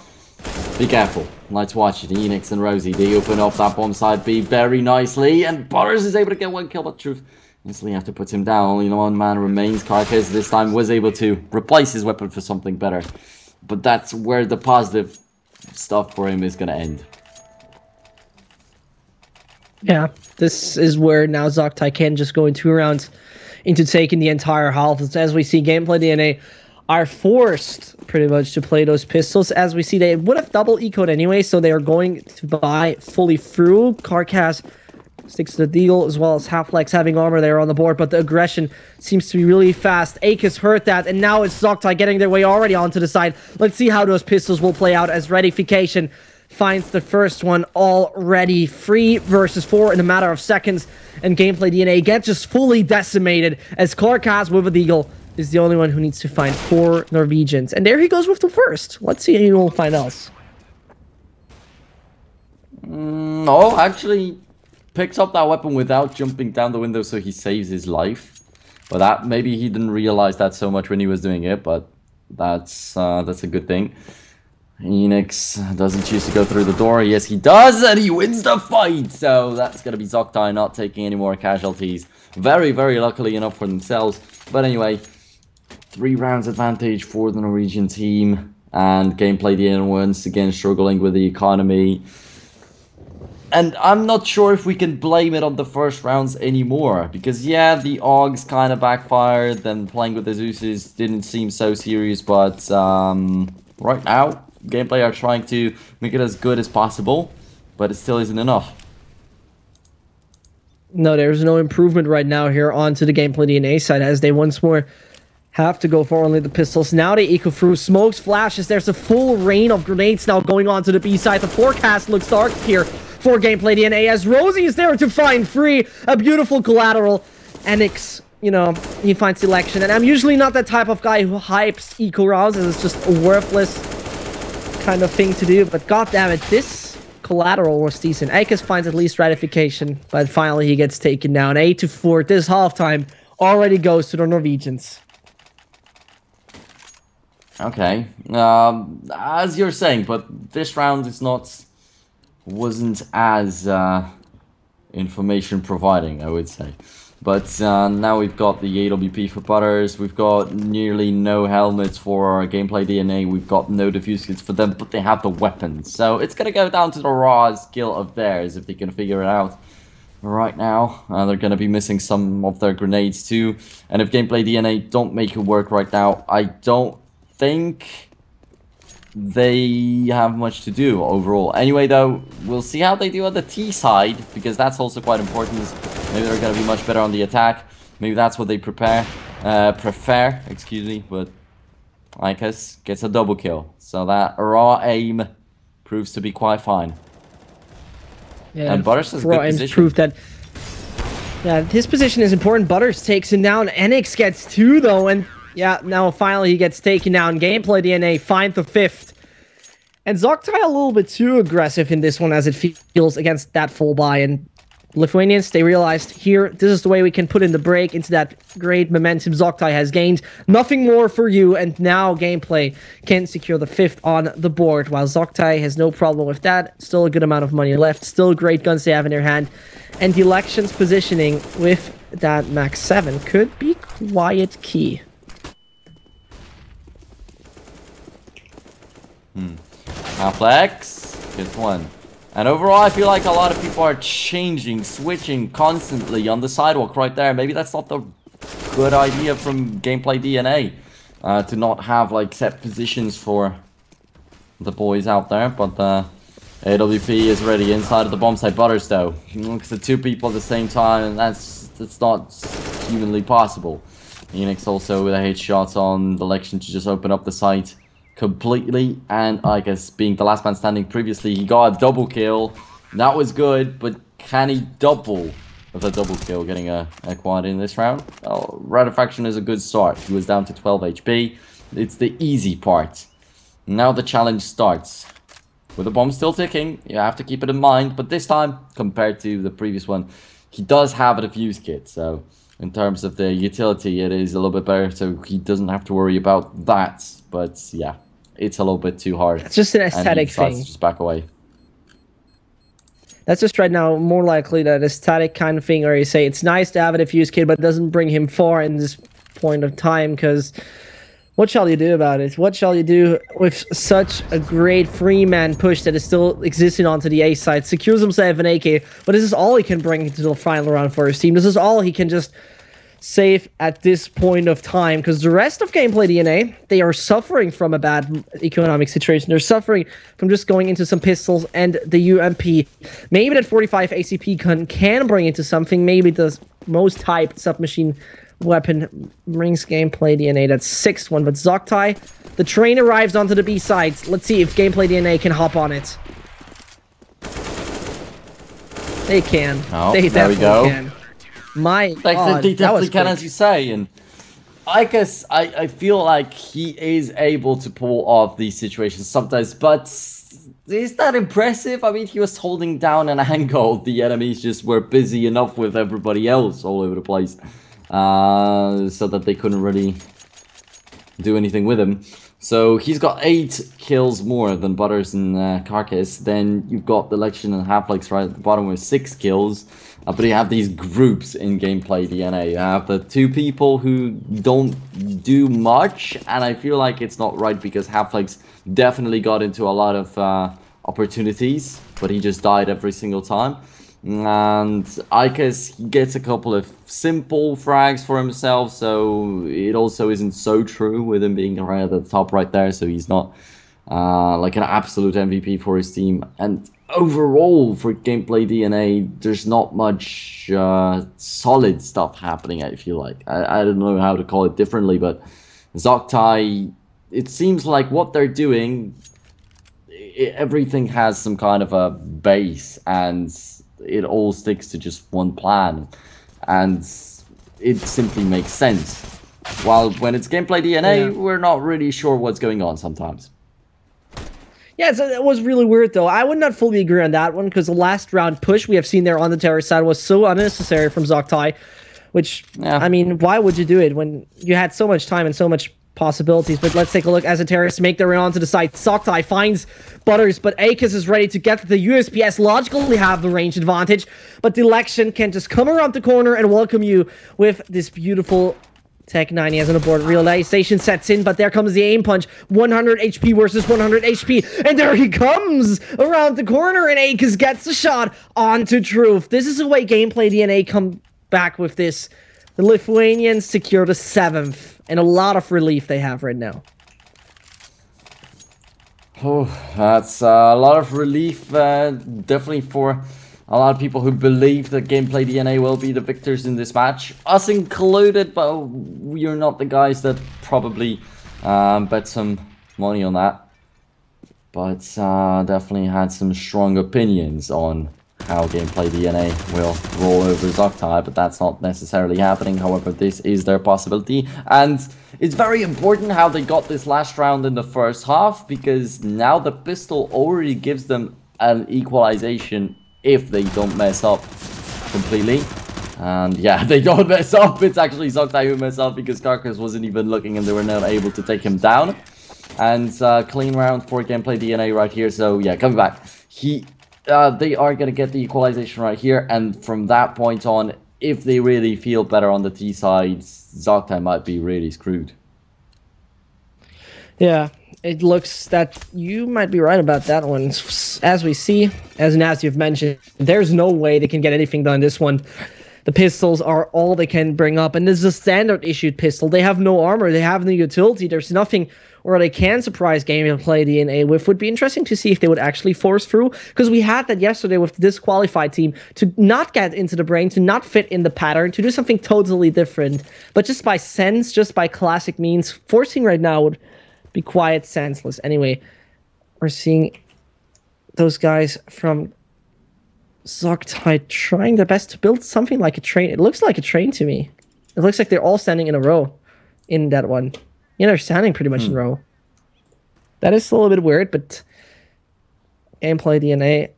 be careful. Let's watch it. Enix and Rosie, they open up that bomb site B very nicely, and Butters is able to get 1 kill, but Truth instantly have to put him down. Only 1 man remains. Karkaz this time was able to replace his weapon for something better. But that's where the positive stuff for him is going to end. Yeah, this is where now Zoctai can just go in 2 rounds into taking the entire half. As we see, GameplayDNA are forced pretty much to play those pistols. As we see, they would have double ecoed anyway, so they are going to buy fully through. Karkaz sticks to the deal, as well as Halflex having armor there on the board, but the aggression seems to be really fast. Akis heard that, and now it's Zoctai getting their way already onto the side. Let's see how those pistols will play out as Redification finds the first one already. 3 versus 4 in a matter of seconds, and GameplayDNA gets just fully decimated as Karkaz with a deagle is the only one who needs to find 4 Norwegians. And there he goes with the first. Let's see who will find else. No, actually picks up that weapon without jumping down the window, so he saves his life. But that maybe he didn't realize that so much when he was doing it, but that's a good thing. Enix doesn't choose to go through the door. Yes, he does, and he wins the fight. So that's going to be Zoctai not taking any more casualties. Very, very luckily enough for themselves. But anyway, 3 rounds advantage for the Norwegian team. And GameplayDNA once again struggling with the economy. And I'm not sure if we can blame it on the first rounds anymore. Because yeah, the Augs kind of backfired. Then playing with the Zeuses didn't seem so serious. But right now, Gameplay are trying to make it as good as possible, but it still isn't enough. No, there's no improvement right now here onto the GameplayDNA side, as they once more have to go for only the pistols. Now they eco through smokes, flashes. There's a full rain of grenades now going on to the B side. The forecast looks dark here for GameplayDNA, as Rosie is there to find free. A beautiful collateral. Enix, you know, he finds selection. And I'm usually not that type of guy who hypes eco rounds, as it's just a worthless kind of thing to do, but goddammit, this collateral was decent. Akis finds at least ratification, but finally he gets taken down. 8-4. This halftime already goes to the Norwegians. Okay, as you're saying, but this round is wasn't as information providing, I would say. But now we've got the AWP for Butters, we've got nearly no helmets for GameplayDNA, we've got no defuse kits for them, but they have the weapons. So it's going to go down to the raw skill of theirs if they can figure it out. Right now, they're going to be missing some of their grenades too. And if GameplayDNA don't make it work right now, I don't think they have much to do overall. Anyway though, we'll see how they do on the T side, because that's also quite important. Maybe they're going to be much better on the attack. Maybe that's what they prefer, excuse me, but Ikas gets a double kill. So that raw aim proves to be quite fine. Yeah, and Butters has good position. Proof that, yeah, his position is important. Butters takes him down. Enix gets 2 though, and yeah, now finally he gets taken down. GameplayDNA find the 5th. And Zoctai a little bit too aggressive in this one, as it feels, against that full buy. And Lithuanians, they realized here, this is the way we can put in the break into that great momentum Zoctai has gained. Nothing more for you, and now Gameplay can secure the 5th on the board, while Zoctai has no problem with that. Still a good amount of money left, still great guns they have in their hand, and the elections positioning with that max 7 could be quite key. Now Flex gets 1. And overall, I feel like a lot of people are changing, switching constantly on the sidewalk right there. Maybe that's not the good idea from GameplayDNA, to not have like set positions for the boys out there. But AWP is ready inside of the bomb site. Butters though, looks at 2 people at the same time, and that's not humanly possible. Enix also with a headshot on the election to just open up the site completely, and I guess being the last man standing previously, he got a double kill. That was good, but can he double with a double kill, getting a quad in this round? Well, Ratification is a good start. He was down to 12 HP. It's the easy part. Now the challenge starts. With the bomb still ticking, you have to keep it in mind, but this time, compared to the previous one, he does have a defuse kit, so in terms of the utility, it is a little bit better, so he doesn't have to worry about that. But yeah, it's a little bit too hard. It's just an aesthetic thing. To just back away. That's just right now more likely that aesthetic kind of thing, or you say it's nice to have a defuse kit, but it doesn't bring him far in this point of time, because what shall you do about it? What shall you do with such a great free man push that is still existing onto the A side? Secures himself an AK, but this is all he can bring into the final round for his team. This is all he can just save at this point of time, because the rest of GameplayDNA, they are suffering from a bad economic situation. They're suffering from just going into some pistols and the UMP. Maybe that 45 ACP gun can bring into something. Maybe the most hyped submachine weapon brings GameplayDNA that 6th one. But Zoctai, the train arrives onto the B sides. Let's see if GameplayDNA can hop on it. They can. Oh, they there we go. Can. My God, they definitely can, quick. as you say, and I guess I feel like he is able to pull off these situations sometimes, but is that impressive? I mean, he was holding down an angle. The enemies just were busy enough with everybody else all over the place, so that they couldn't really do anything with him. So he's got 8 kills more than Butters and Carcass. Then you've got the Lection and Halflex right at the bottom with 6 kills. But you have these groups in Gameplay DNA. You have the 2 people who don't do much, and I feel like it's not right because Halflex definitely got into a lot of opportunities, but he just died every single time. And Icus gets a couple of simple frags for himself, so it also isn't so true with him being right at the top right there, so he's not like an absolute MVP for his team. And overall, for Gameplay DNA, there's not much solid stuff happening, I feel like. I don't know how to call it differently, but Zoctai, it seems like what they're doing, everything has some kind of a base, and it all sticks to just one plan, and it simply makes sense. While when it's Gameplay DNA, we're not really sure what's going on sometimes. Yeah, so that was really weird, though. I would not fully agree on that one, because the last round push we have seen there on the terrorist side was so unnecessary from Zoctai, which, I mean, why would you do it when you had so much time and so much possibilities? But let's take a look as the terrorists make their way onto the site. Zoctai finds Butters, but Akis is ready to get to the USPS. Logically have the range advantage, but the Election can just come around the corner and welcome you with this beautiful Tech 9. He has an abort. Realization sets in, but there comes the aim punch. 100 HP versus 100 HP. And there he comes around the corner, and Akis gets the shot onto Truth. This is the way Gameplay DNA come back with this. The Lithuanians secure the 7th, and a lot of relief they have right now. Oh, that's a lot of relief, definitely for a lot of people who believe that Gameplay DNA will be the victors in this match. Us included, but we're not the guys that probably bet some money on that. But definitely had some strong opinions on how Gameplay DNA will roll over Zoctai, but that's not necessarily happening. However, this is their possibility, and it's very important how they got this last round in the first half, because now the pistol already gives them an equalization if they don't mess up completely. And yeah, they don't mess up. It's actually Zoctai who messed up because Carcass wasn't even looking and they were not able to take him down. And clean round for Gameplay DNA right here. So yeah, coming back. They are going to get the equalization right here. And from that point on, if they really feel better on the T side, Zoctai might be really screwed. Yeah. It looks that you might be right about that one. As we see, as you've mentioned, there's no way they can get anything done this one. The pistols are all they can bring up, and this is a standard issued pistol. They have no armor, they have no utility, there's nothing where they can surprise Gameplay DNA with. Would be interesting to see if they would actually force through, because we had that yesterday with the disqualified team, to not get into the brain, to not fit in the pattern, to do something totally different. But just by sense, just by classic means, forcing right now would be quite senseless. Anyway, we're seeing those guys from Zoctai trying their best to build something like a train. It looks like a train to me. It looks like they're all standing in a row in that one. Yeah, they're standing pretty much in a row. That is a little bit weird, but Gameplay DNA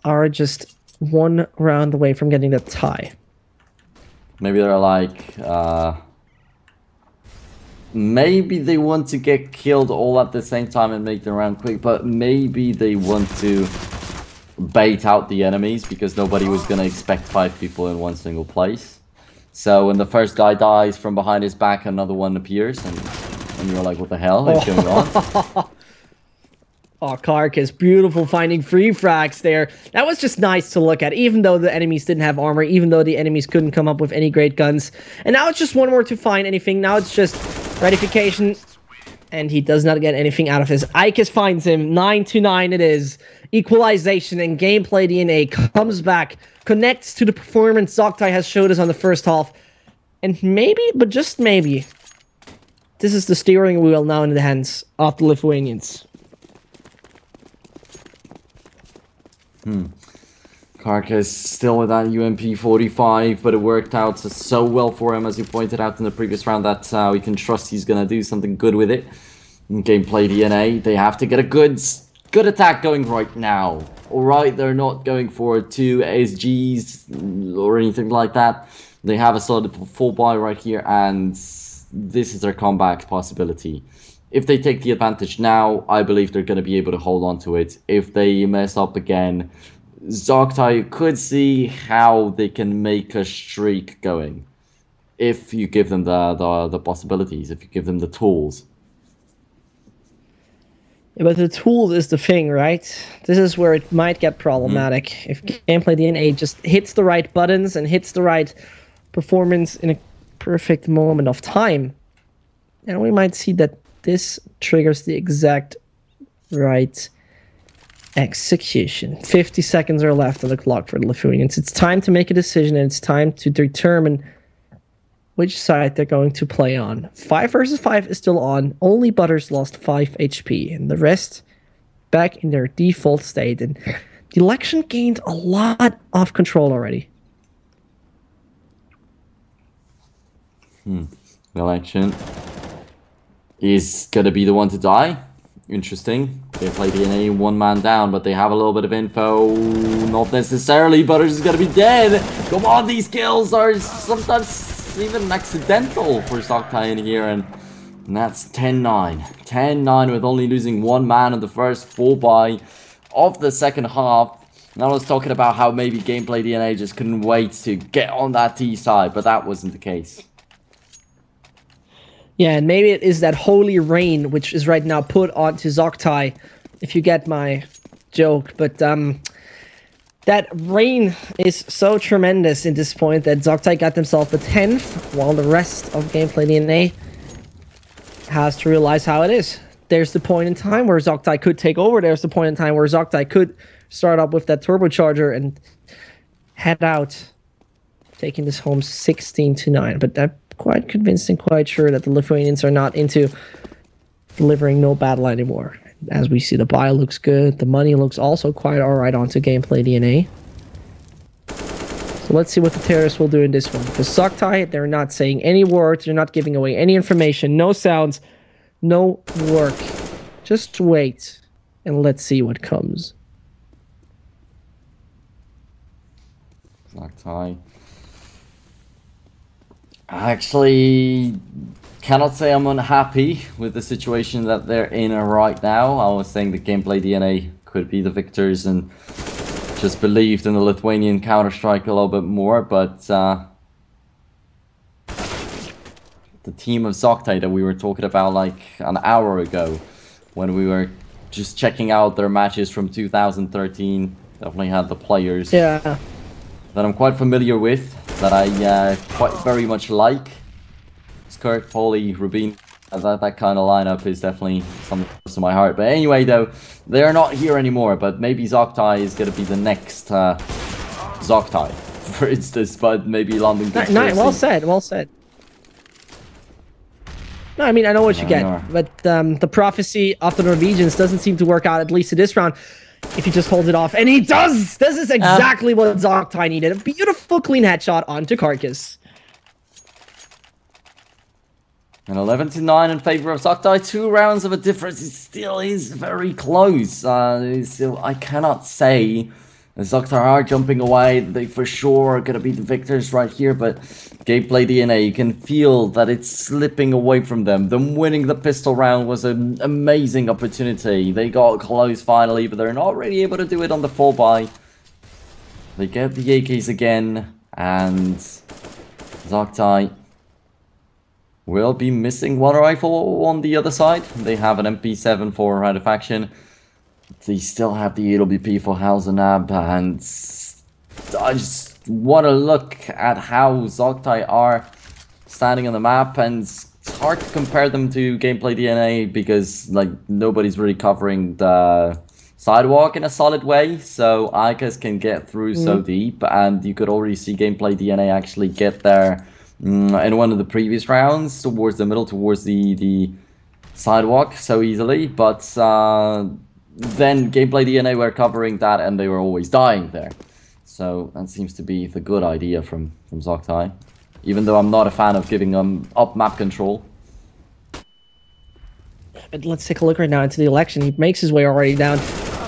are just one round away from getting the tie. Maybe they're like... maybe they want to get killed all at the same time and make the round quick, but maybe they want to bait out the enemies because nobody was going to expect 5 people in one single place. So when the first guy dies, from behind his back another one appears, and you're like, what the hell is going on? Oh, Carcass, beautiful finding free frags there. That was just nice to look at, even though the enemies didn't have armor, even though the enemies couldn't come up with any great guns. And now it's just one more to find anything. Now it's just ratification, and he does not get anything out of his. Icus finds him. 9-9 it is. Equalization, and Gameplay DNA comes back, connects to the performance Zoctai has showed us on the first half. And maybe, but just maybe, this is the steering wheel now in the hands of the Lithuanians. Karkas still with that UMP 45, but it worked out so well for him, as you pointed out in the previous round, that we can trust he's going to do something good with it. In Gameplay DNA, they have to get a good attack going right now. Alright, they're not going for 2 SGs or anything like that. They have a solid full buy right here, and this is their comeback possibility. If they take the advantage now, I believe they're going to be able to hold on to it. If they mess up again, Zoctai could see how they can make a streak going. If you give them the possibilities, if you give them the tools. Yeah, but the tools is the thing, right? This is where it might get problematic. If GameplayDNA just hits the right buttons and hits the right performance in a perfect moment of time, and we might see that this triggers the exact right execution. 50 seconds are left on the clock for the Lithuanians. It's time to make a decision, and it's time to determine which side they're going to play on. 5 versus 5 is still on. Only Butters lost 5 HP, and the rest back in their default state. And the election gained a lot of control already. The election is going to be the one to die. Interesting. They play DNA 1 man down, but they have a little bit of info. Not necessarily. Butters is going to be dead. Come on, these kills are sometimes even accidental for Zoctai in here, and that's 10-9. 10-9 with only losing 1 man in the first full buy of the second half. And I was talking about how maybe GameplayDNA just couldn't wait to get on that T side, but that wasn't the case. Yeah, and maybe it is that holy rain which is right now put onto Zoctai, if you get my joke. But that rain is so tremendous in this point that Zoctai got themselves the 10th, while the rest of GameplayDNA has to realize how it is. There's the point in time where Zoctai could take over. There's the point in time where Zoctai could start up with that turbocharger and head out, taking this home 16-9. But I'm quite convinced and quite sure that the Lithuanians are not into delivering no battle anymore. As we see, the buy looks good. The money looks also quite alright onto GameplayDNA. So let's see what the terrorists will do in this one. Because Zoctai, they're not saying any words. They're not giving away any information. No sounds. No work. Just wait. And let's see what comes. Zoctai. Actually, cannot say I'm unhappy with the situation that they're in right now. I was saying that GameplayDNA could be the victors and just believed in the Lithuanian Counter-Strike a little bit more, but the team of Zoctai that we were talking about like an hour ago when we were just checking out their matches from 2013, definitely had the players that I'm quite familiar with, that I quite very much like. Kurt, Paulie, Rubin, that kind of lineup is definitely something close to my heart. But anyway, though, they're not here anymore. But maybe Zoctai is going to be the next Zoctai, for instance. But maybe London. Well said. Well said. No, I mean, I know what you get. But the prophecy of the Norwegians doesn't seem to work out, at least in this round, if he just holds it off. And he does! This is exactly what Zoctai needed. A beautiful, clean headshot onto Karkas. And 11-9 in favor of Zoctai. 2 rounds of a difference. It still is very close. I cannot say Zoctai are jumping away. They for sure are going to be the victors right here. But GameplayDNA, you can feel that it's slipping away from them. Them winning the pistol round was an amazing opportunity. They got close finally, but they're not really able to do it on the full buy. They get the AKs again. And Zoctai will be missing 1 rifle on the other side. They have an MP7 for Radifaction. They still have the AWP for Halzenab, and I just want to look at how Zoctai are standing on the map, and it's hard to compare them to GameplayDNA because like nobody's really covering the sidewalk in a solid way, so Icas can get through so deep, and you could already see GameplayDNA actually get there in one of the previous rounds towards the middle, towards the sidewalk so easily, but then GameplayDNA were covering that and they were always dying there. So that seems to be the good idea from Zoctai. Even though I'm not a fan of giving them up map control. But let's take a look right now into the election. He makes his way already down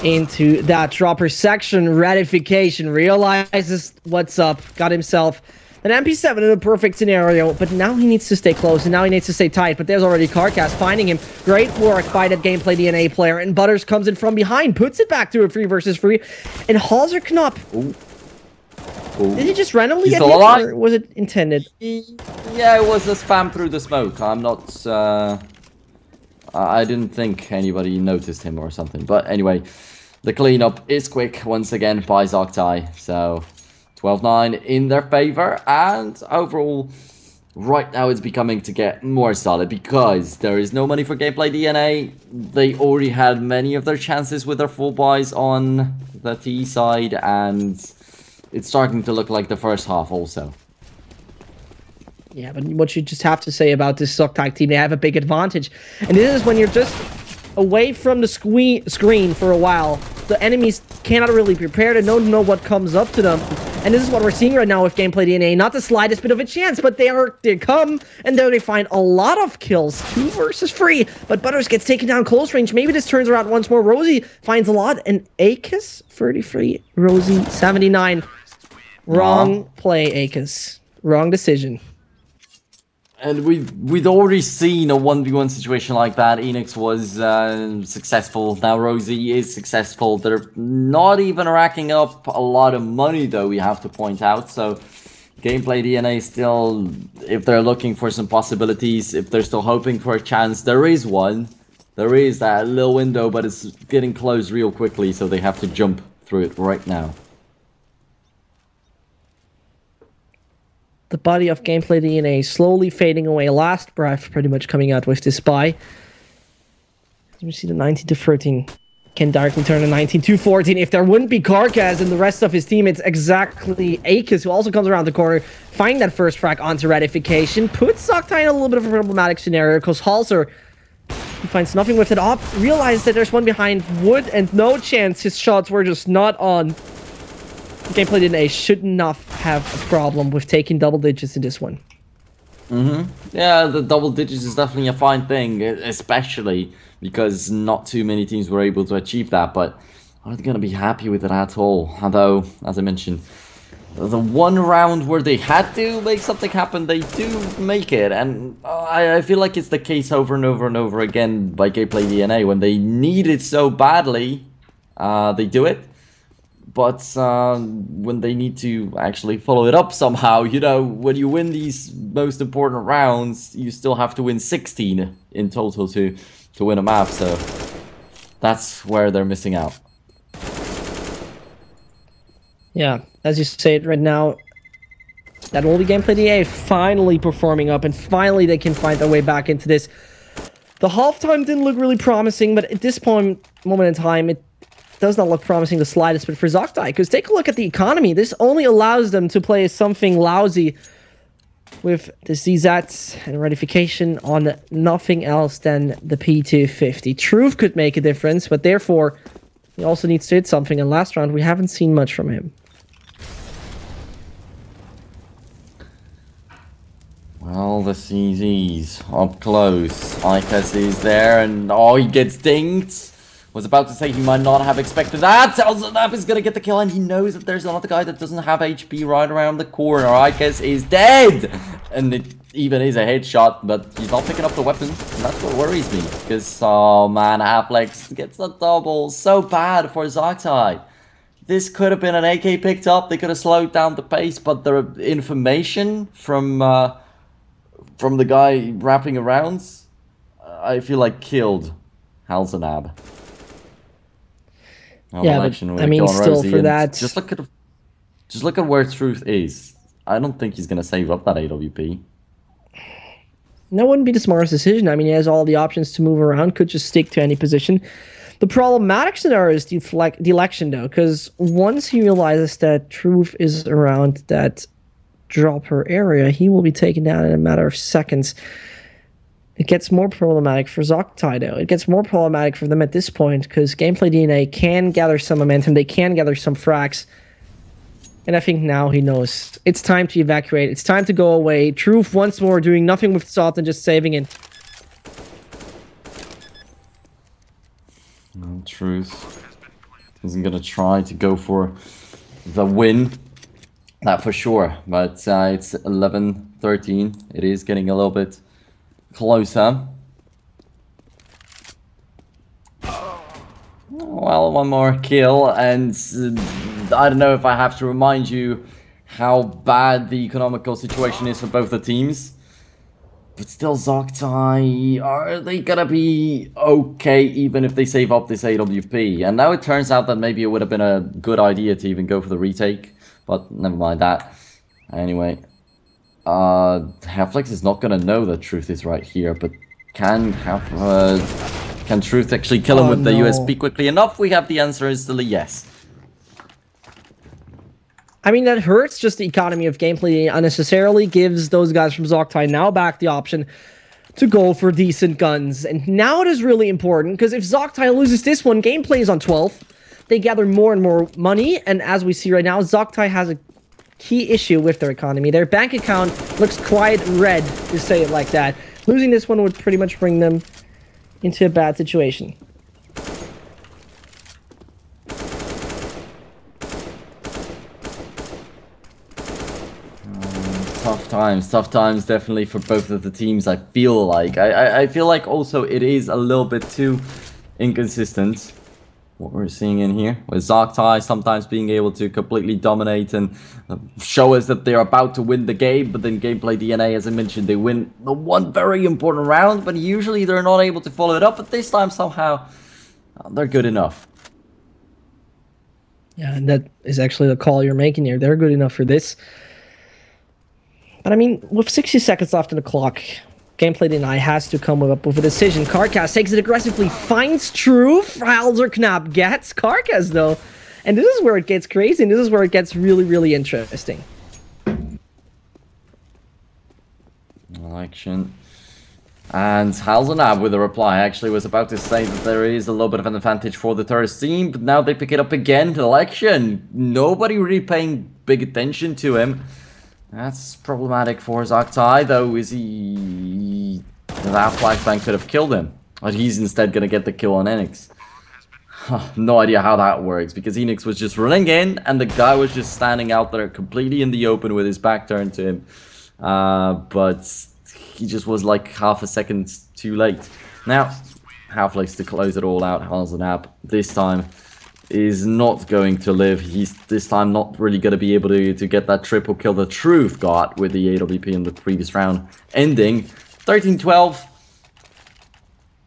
into that dropper section. Ratification realizes what's up. Got himself an MP7 in a perfect scenario, but now he needs to stay close, and now he needs to stay tight, but there's already Carcass finding him. Great work by that GameplayDNA player, and Butters comes in from behind, puts it back to a 3 versus 3, and Halser Knop. Ooh. Did he just randomly get still hit, alive? or was it intended? Yeah, it was a spam through the smoke. I'm not, I didn't think anybody noticed him or something, but anyway, the cleanup is quick once again by Zoctai, so 12-9 in their favor, and overall, right now it's becoming to get more solid because there is no money for GameplayDNA. They already had many of their chances with their full buys on the T side, and it's starting to look like the first half also. Yeah, but what you just have to say about this Zoctai team, they have a big advantage. And this is when you're just away from the screen for a while. The enemies cannot really prepare, they don't know what comes up to them. And this is what we're seeing right now with GameplayDNA. Not the slightest bit of a chance, but they come, and there they find a lot of kills. 2 versus 3, but Butters gets taken down close range. Maybe this turns around once more. Rosie finds a lot, and Akis, 33, Rosie, 79. Wrong play, Akis. Wrong decision. And we'd already seen a 1v1 situation like that. Enix was successful. Now Rosie is successful. They're not even racking up a lot of money, though, we have to point out. So GameplayDNA still, if they're looking for some possibilities, if they're still hoping for a chance, there is one. There is that little window, but it's getting closed real quickly, so they have to jump through it right now. The body of GameplayDNA slowly fading away. Last breath pretty much coming out with this buy. As we see the 19-13 can directly turn to 19-14. If there wouldn't be Carcass and the rest of his team, it's exactly Akis who also comes around the corner, finding that first frag onto Ratification. Puts Zoctai in a little bit of a problematic scenario because Halser, he finds nothing with it up. Realizes that there's one behind Wood and no chance his shots were just not on. GameplayDNA should not have a problem with taking double digits in this one. Yeah, the double digits is definitely a fine thing, especially because not too many teams were able to achieve that, but I'm not going to be happy with it at all. Although, as I mentioned, the one round where they had to make something happen, they do make it, and I feel like it's the case over and over and over again by GameplayDNA. When they need it so badly, they do it. But when they need to actually follow it up somehow, you know, when you win these most important rounds, you still have to win 16 in total to win a map. So that's where they're missing out. Yeah, as you say it right now, that will be GameplayDNA finally performing up, and finally they can find their way back into this. The halftime didn't look really promising, but at this moment in time, it does not look promising the slightest. But for Zoctai, because take a look at the economy, this only allows them to play something lousy with the CZs and Ratification on nothing else than the P250. Truth could make a difference, but therefore he also needs to hit something. And last round we haven't seen much from him. Well, the CZs up close. Ikas is there, and oh, he gets dinged. Was about to say he might not have expected that. Elzanab is going to get the kill, and he knows that there's another guy that doesn't have HP right around the corner. Ikas is dead! And it even is a headshot, but he's not picking up the weapon. And that's what worries me. Because, oh man, Afflex gets a double. So bad for Zoctai. This could have been an AK picked up. They could have slowed down the pace, but the information from the guy wrapping around, I feel like killed Halzanab. Yeah, but I mean, still for that, just look at where Truth is. I don't think he's gonna save up that AWP. That wouldn't be the smartest decision. I mean, he has all the options to move around. Could just stick to any position. The problematic scenario is the election, though, because once he realizes that Truth is around that dropper area, he will be taken down in a matter of seconds. It gets more problematic for Zoctai, though. It gets more problematic for them at this point, because GameplayDNA can gather some momentum. They can gather some frags. And I think now he knows. It's time to evacuate. It's time to go away. Truth once more doing nothing with Salt and just saving it. No, Truth isn't going to try to go for the win. That for sure. But it's 11-13. It is getting a little bit closer. Well, one more kill, and I don't know if I have to remind you how bad the economical situation is for both the teams. But still, Zoctai, are they gonna be okay even if they save up this AWP? And now it turns out that maybe it would have been a good idea to even go for the retake, but never mind that. Anyway, Halflex is not gonna know that Truth is right here, but can Truth actually kill him with the USP quickly enough? We have the answer is still a yes. I mean, that hurts just the economy of gameplay unnecessarily, gives those guys from Zoctai now back the option to go for decent guns. And now it is really important, because if Zoctai loses this one, gameplay is on 12th. They gather more and more money, and as we see right now, Zoctai has a key issue with their economy. Their bank account looks quite red, to say it like that. Losing this one would pretty much bring them into a bad situation. Tough times definitely for both of the teams. I feel like I feel like also it is a little bit too inconsistent what we're seeing in here, with Zoctai sometimes being able to completely dominate and show us that they're about to win the game, but then GameplayDNA, as I mentioned, they win the one very important round, but usually they're not able to follow it up, but this time somehow they're good enough. Yeah, and that is actually the call you're making here. They're good enough for this. But I mean, with 60 seconds left on the clock, GameplayDNA has to come up with a decision. Karkas takes it aggressively, finds Truth. Halzerknapp gets Karkas, though. And this is where it gets crazy, and this is where it gets really, really interesting. Election. And Halzerknapp with a reply. I actually was about to say that there is a little bit of an advantage for the Terrorist team, but now they pick it up again. Election. Nobody really paying big attention to him. That's problematic for Zoctai, though. Is he... That flashbang could have killed him. But he's instead going to get the kill on Enix. No idea how that works, because Enix was just running in, and the guy was just standing out there completely in the open with his back turned to him. But he just was like half a second too late. Now, Halflex to close it all out. Halzerknapp this time is not going to live. He's this time not really going to be able to get that triple kill the Truth got with the AWP in the previous round ending. 13-12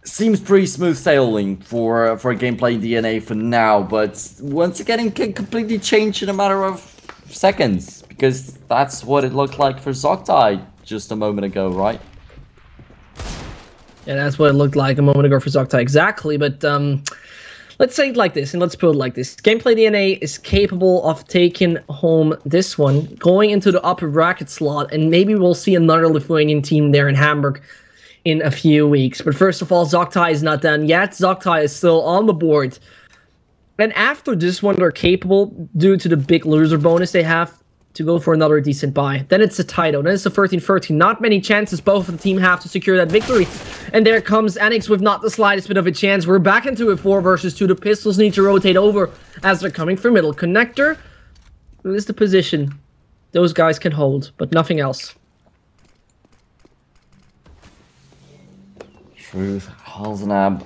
seems pretty smooth sailing for GameplayDNA for now, but once again it can completely change in a matter of seconds, because that's what it looked like for Zoctai just a moment ago, right? Yeah, that's what it looked like a moment ago for Zoctai, exactly, but let's say it like this, and let's put it like this. GameplayDNA is capable of taking home this one, going into the upper bracket slot, and maybe we'll see another Lithuanian team there in Hamburg in a few weeks. But first of all, Zoctai is not done yet. Zoctai is still on the board. And after this one, they're capable, due to the big loser bonus they have, to go for another decent buy. Then it's a title. Then it's a 13-13. Not many chances both of the team have to secure that victory. And there comes Enix with not the slightest bit of a chance. We're back into a 4 versus 2. The pistols need to rotate over as they're coming for middle. Connector. This is the position those guys can hold, but nothing else. Truth. Halzerknapp.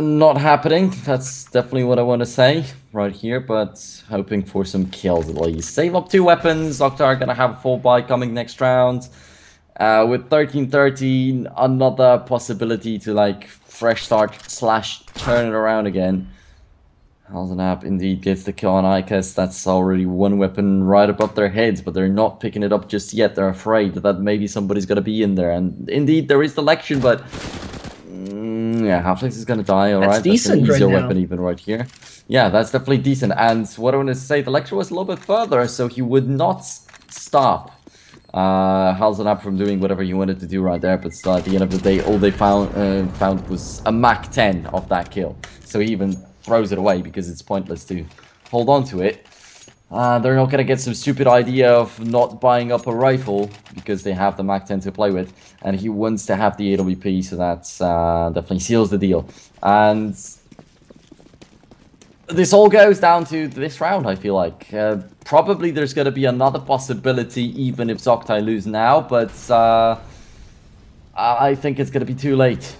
Not happening. That's definitely what I want to say right here, but hoping for some kills at least. Save up 2 weapons. Zoctai are going to have a full buy coming next round. With 13-13, another possibility to like fresh start / turn it around again. Halzerknapp indeed gets the kill on Ikas. That's already 1 weapon right above their heads, but they're not picking it up just yet. They're afraid that maybe somebody's going to be in there. And indeed, there is the Lection, but yeah, Halflex is going to die, alright. That's decent, an easier right weapon even right here. Yeah, that's definitely decent. And what I want to say, the Lecture was a little bit further, so he would not stop Halzerknapp from doing whatever he wanted to do right there. But still, at the end of the day, all they found was a Mach 10 of that kill. So he even throws it away because it's pointless to hold on to it. They're not gonna get some stupid idea of not buying up a rifle because they have the MAC-10 to play with, and he wants to have the AWP, so that's definitely seals the deal. And this all goes down to this round, I feel like. Probably there's gonna be another possibility even if Zoctai lose now, but I think it's gonna be too late.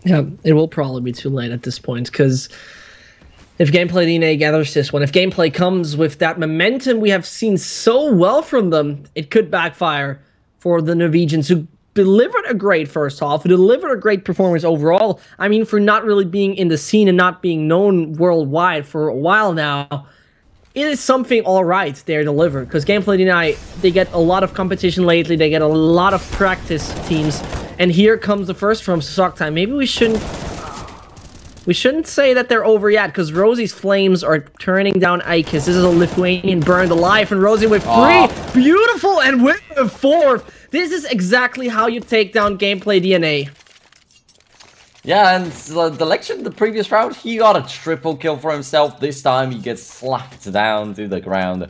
Yeah, it will probably be too late at this point, because if GameplayDNA gathers this one, if Gameplay comes with that momentum we have seen so well from them, it could backfire for the Norwegians, who delivered a great first half, who delivered a great performance overall. I mean, for not really being in the scene and not being known worldwide for a while now, it is something all right they're delivered, because GameplayDNA, they get a lot of competition lately, they get a lot of practice teams, and here comes the first from Zoctai. Maybe we shouldn't say that they're over yet, because Rosie's flames are turning down Aikis. This is a Lithuanian burned alive, and Rosie with 3. Beautiful, and with the 4th. This is exactly how you take down GameplayDNA. Yeah, and the Lection, the previous round, he got a triple kill for himself. This time he gets slapped down to the ground.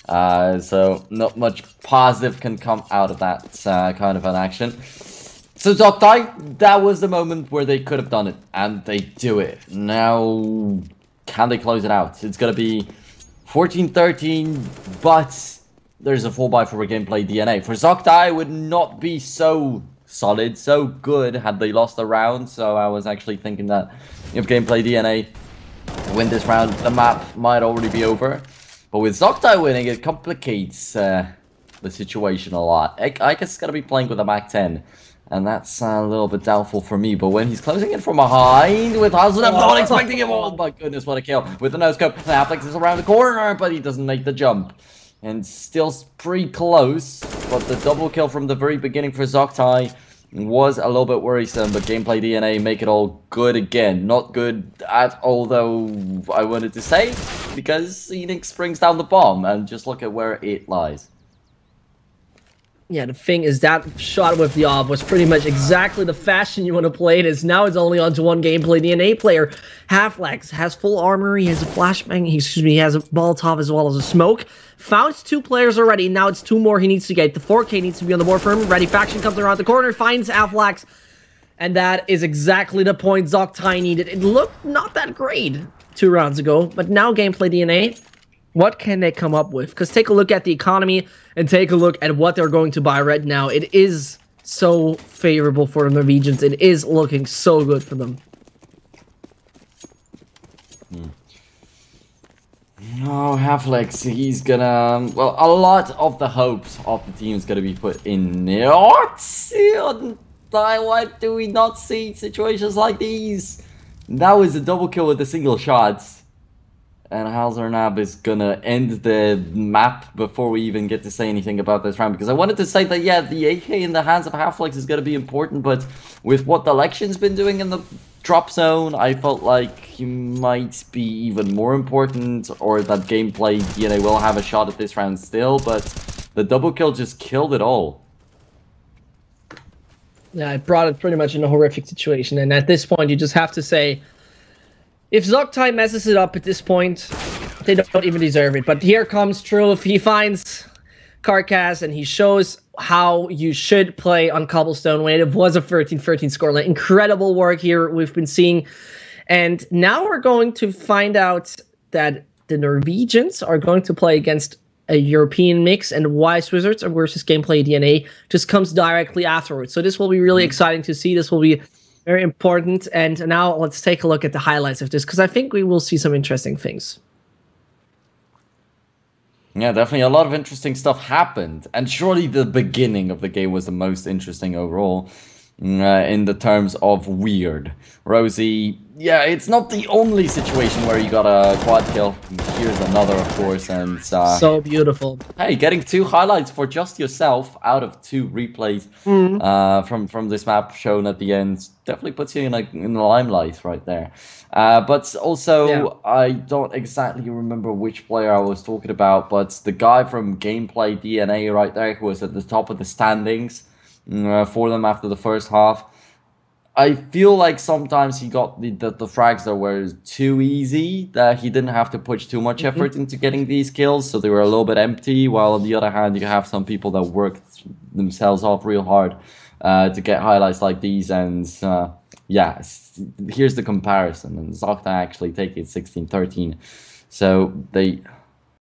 So not much positive can come out of that kind of an action. So Zoctai, that was the moment where they could have done it, and they do it. Now, can they close it out? It's going to be 14-13, but there's a 4x for GameplayDNA. For Zoctai, it would not be so solid, so good had they lost the round. So I was actually thinking that if GameplayDNA win this round, the map might already be over. But with Zoctai winning, it complicates the situation a lot. I guess it's going to be playing with a MAC-10. And that's a little bit doubtful for me. But when he's closing in from behind with Hazen, I'm not expecting him. Oh my goodness, what a kill. With the no-scope, the Afflex is around the corner, but he doesn't make the jump. And still pretty close. But the double kill from the very beginning for Zoctai was a little bit worrisome. But GameplayDNA make it all good again. Not good at all, though, I wanted to say. Because Enix brings down the bomb. And just look at where it lies. Yeah, the thing is, that shot with the AWP was pretty much exactly the fashion you want to play it as. Now it's only on to one GameplayDNA player. Halflex has full armor, he has a flashbang, he has a Molotov as well as a smoke. Found 2 players already, now it's 2 more he needs to get. The 4K needs to be on the board for him. Ready Faction comes around the corner, finds Halflex, and that is exactly the point Zoctai needed. It looked not that great 2 rounds ago, but now GameplayDNA, what can they come up with? Because take a look at the economy and take a look at what they're going to buy right now. It is so favorable for the Norwegians. It is looking so good for them. Oh, Halflex, he's gonna... Well, a lot of the hopes of the team is gonna be put in... Why do we not see situations like these? That was a double kill with a single shot. And Halzernab is gonna end the map before we even get to say anything about this round. Because I wanted to say that, yeah, the AK in the hands of Halflex is gonna be important. But with what the Lection's been doing in the drop zone, I felt like he might be even more important. Or that GameplayDNA will have a shot at this round still. But the double kill just killed it all. Yeah, it brought it pretty much in a horrific situation. And at this point, you just have to say, if Zoctai messes it up at this point, they don't even deserve it. But here comes Truth. He finds Carcass and he shows how you should play on Cobblestone when it was a 13-13 scoreline. Incredible work here we've been seeing. And now we're going to find out that the Norwegians are going to play against a European mix, and Wise Wizards versus GameplayDNA just comes directly afterwards. So this will be really exciting to see. This will be very important. And now let's take a look at the highlights of this, because I think we will see some interesting things. Yeah, definitely a lot of interesting stuff happened. And surely the beginning of the game was the most interesting overall. In the terms of weird. Rosie, yeah, it's not the only situation where you got a quad kill. Here's another, of course, and so beautiful. Hey, getting 2 highlights for just yourself out of 2 replays from this map shown at the end definitely puts you in the limelight right there. But also, yeah. I don't exactly remember which player I was talking about, but the guy from GameplayDNA right there who was at the top of the standings for them after the first half. I feel like sometimes he got the frags that were too easy, that he didn't have to push too much Mhm. effort into getting these kills, so they were a little bit empty. While on the other hand, you have some people that worked themselves off real hard to get highlights like these. And yeah, here's the comparison. And Zoctai actually take it 16-13. So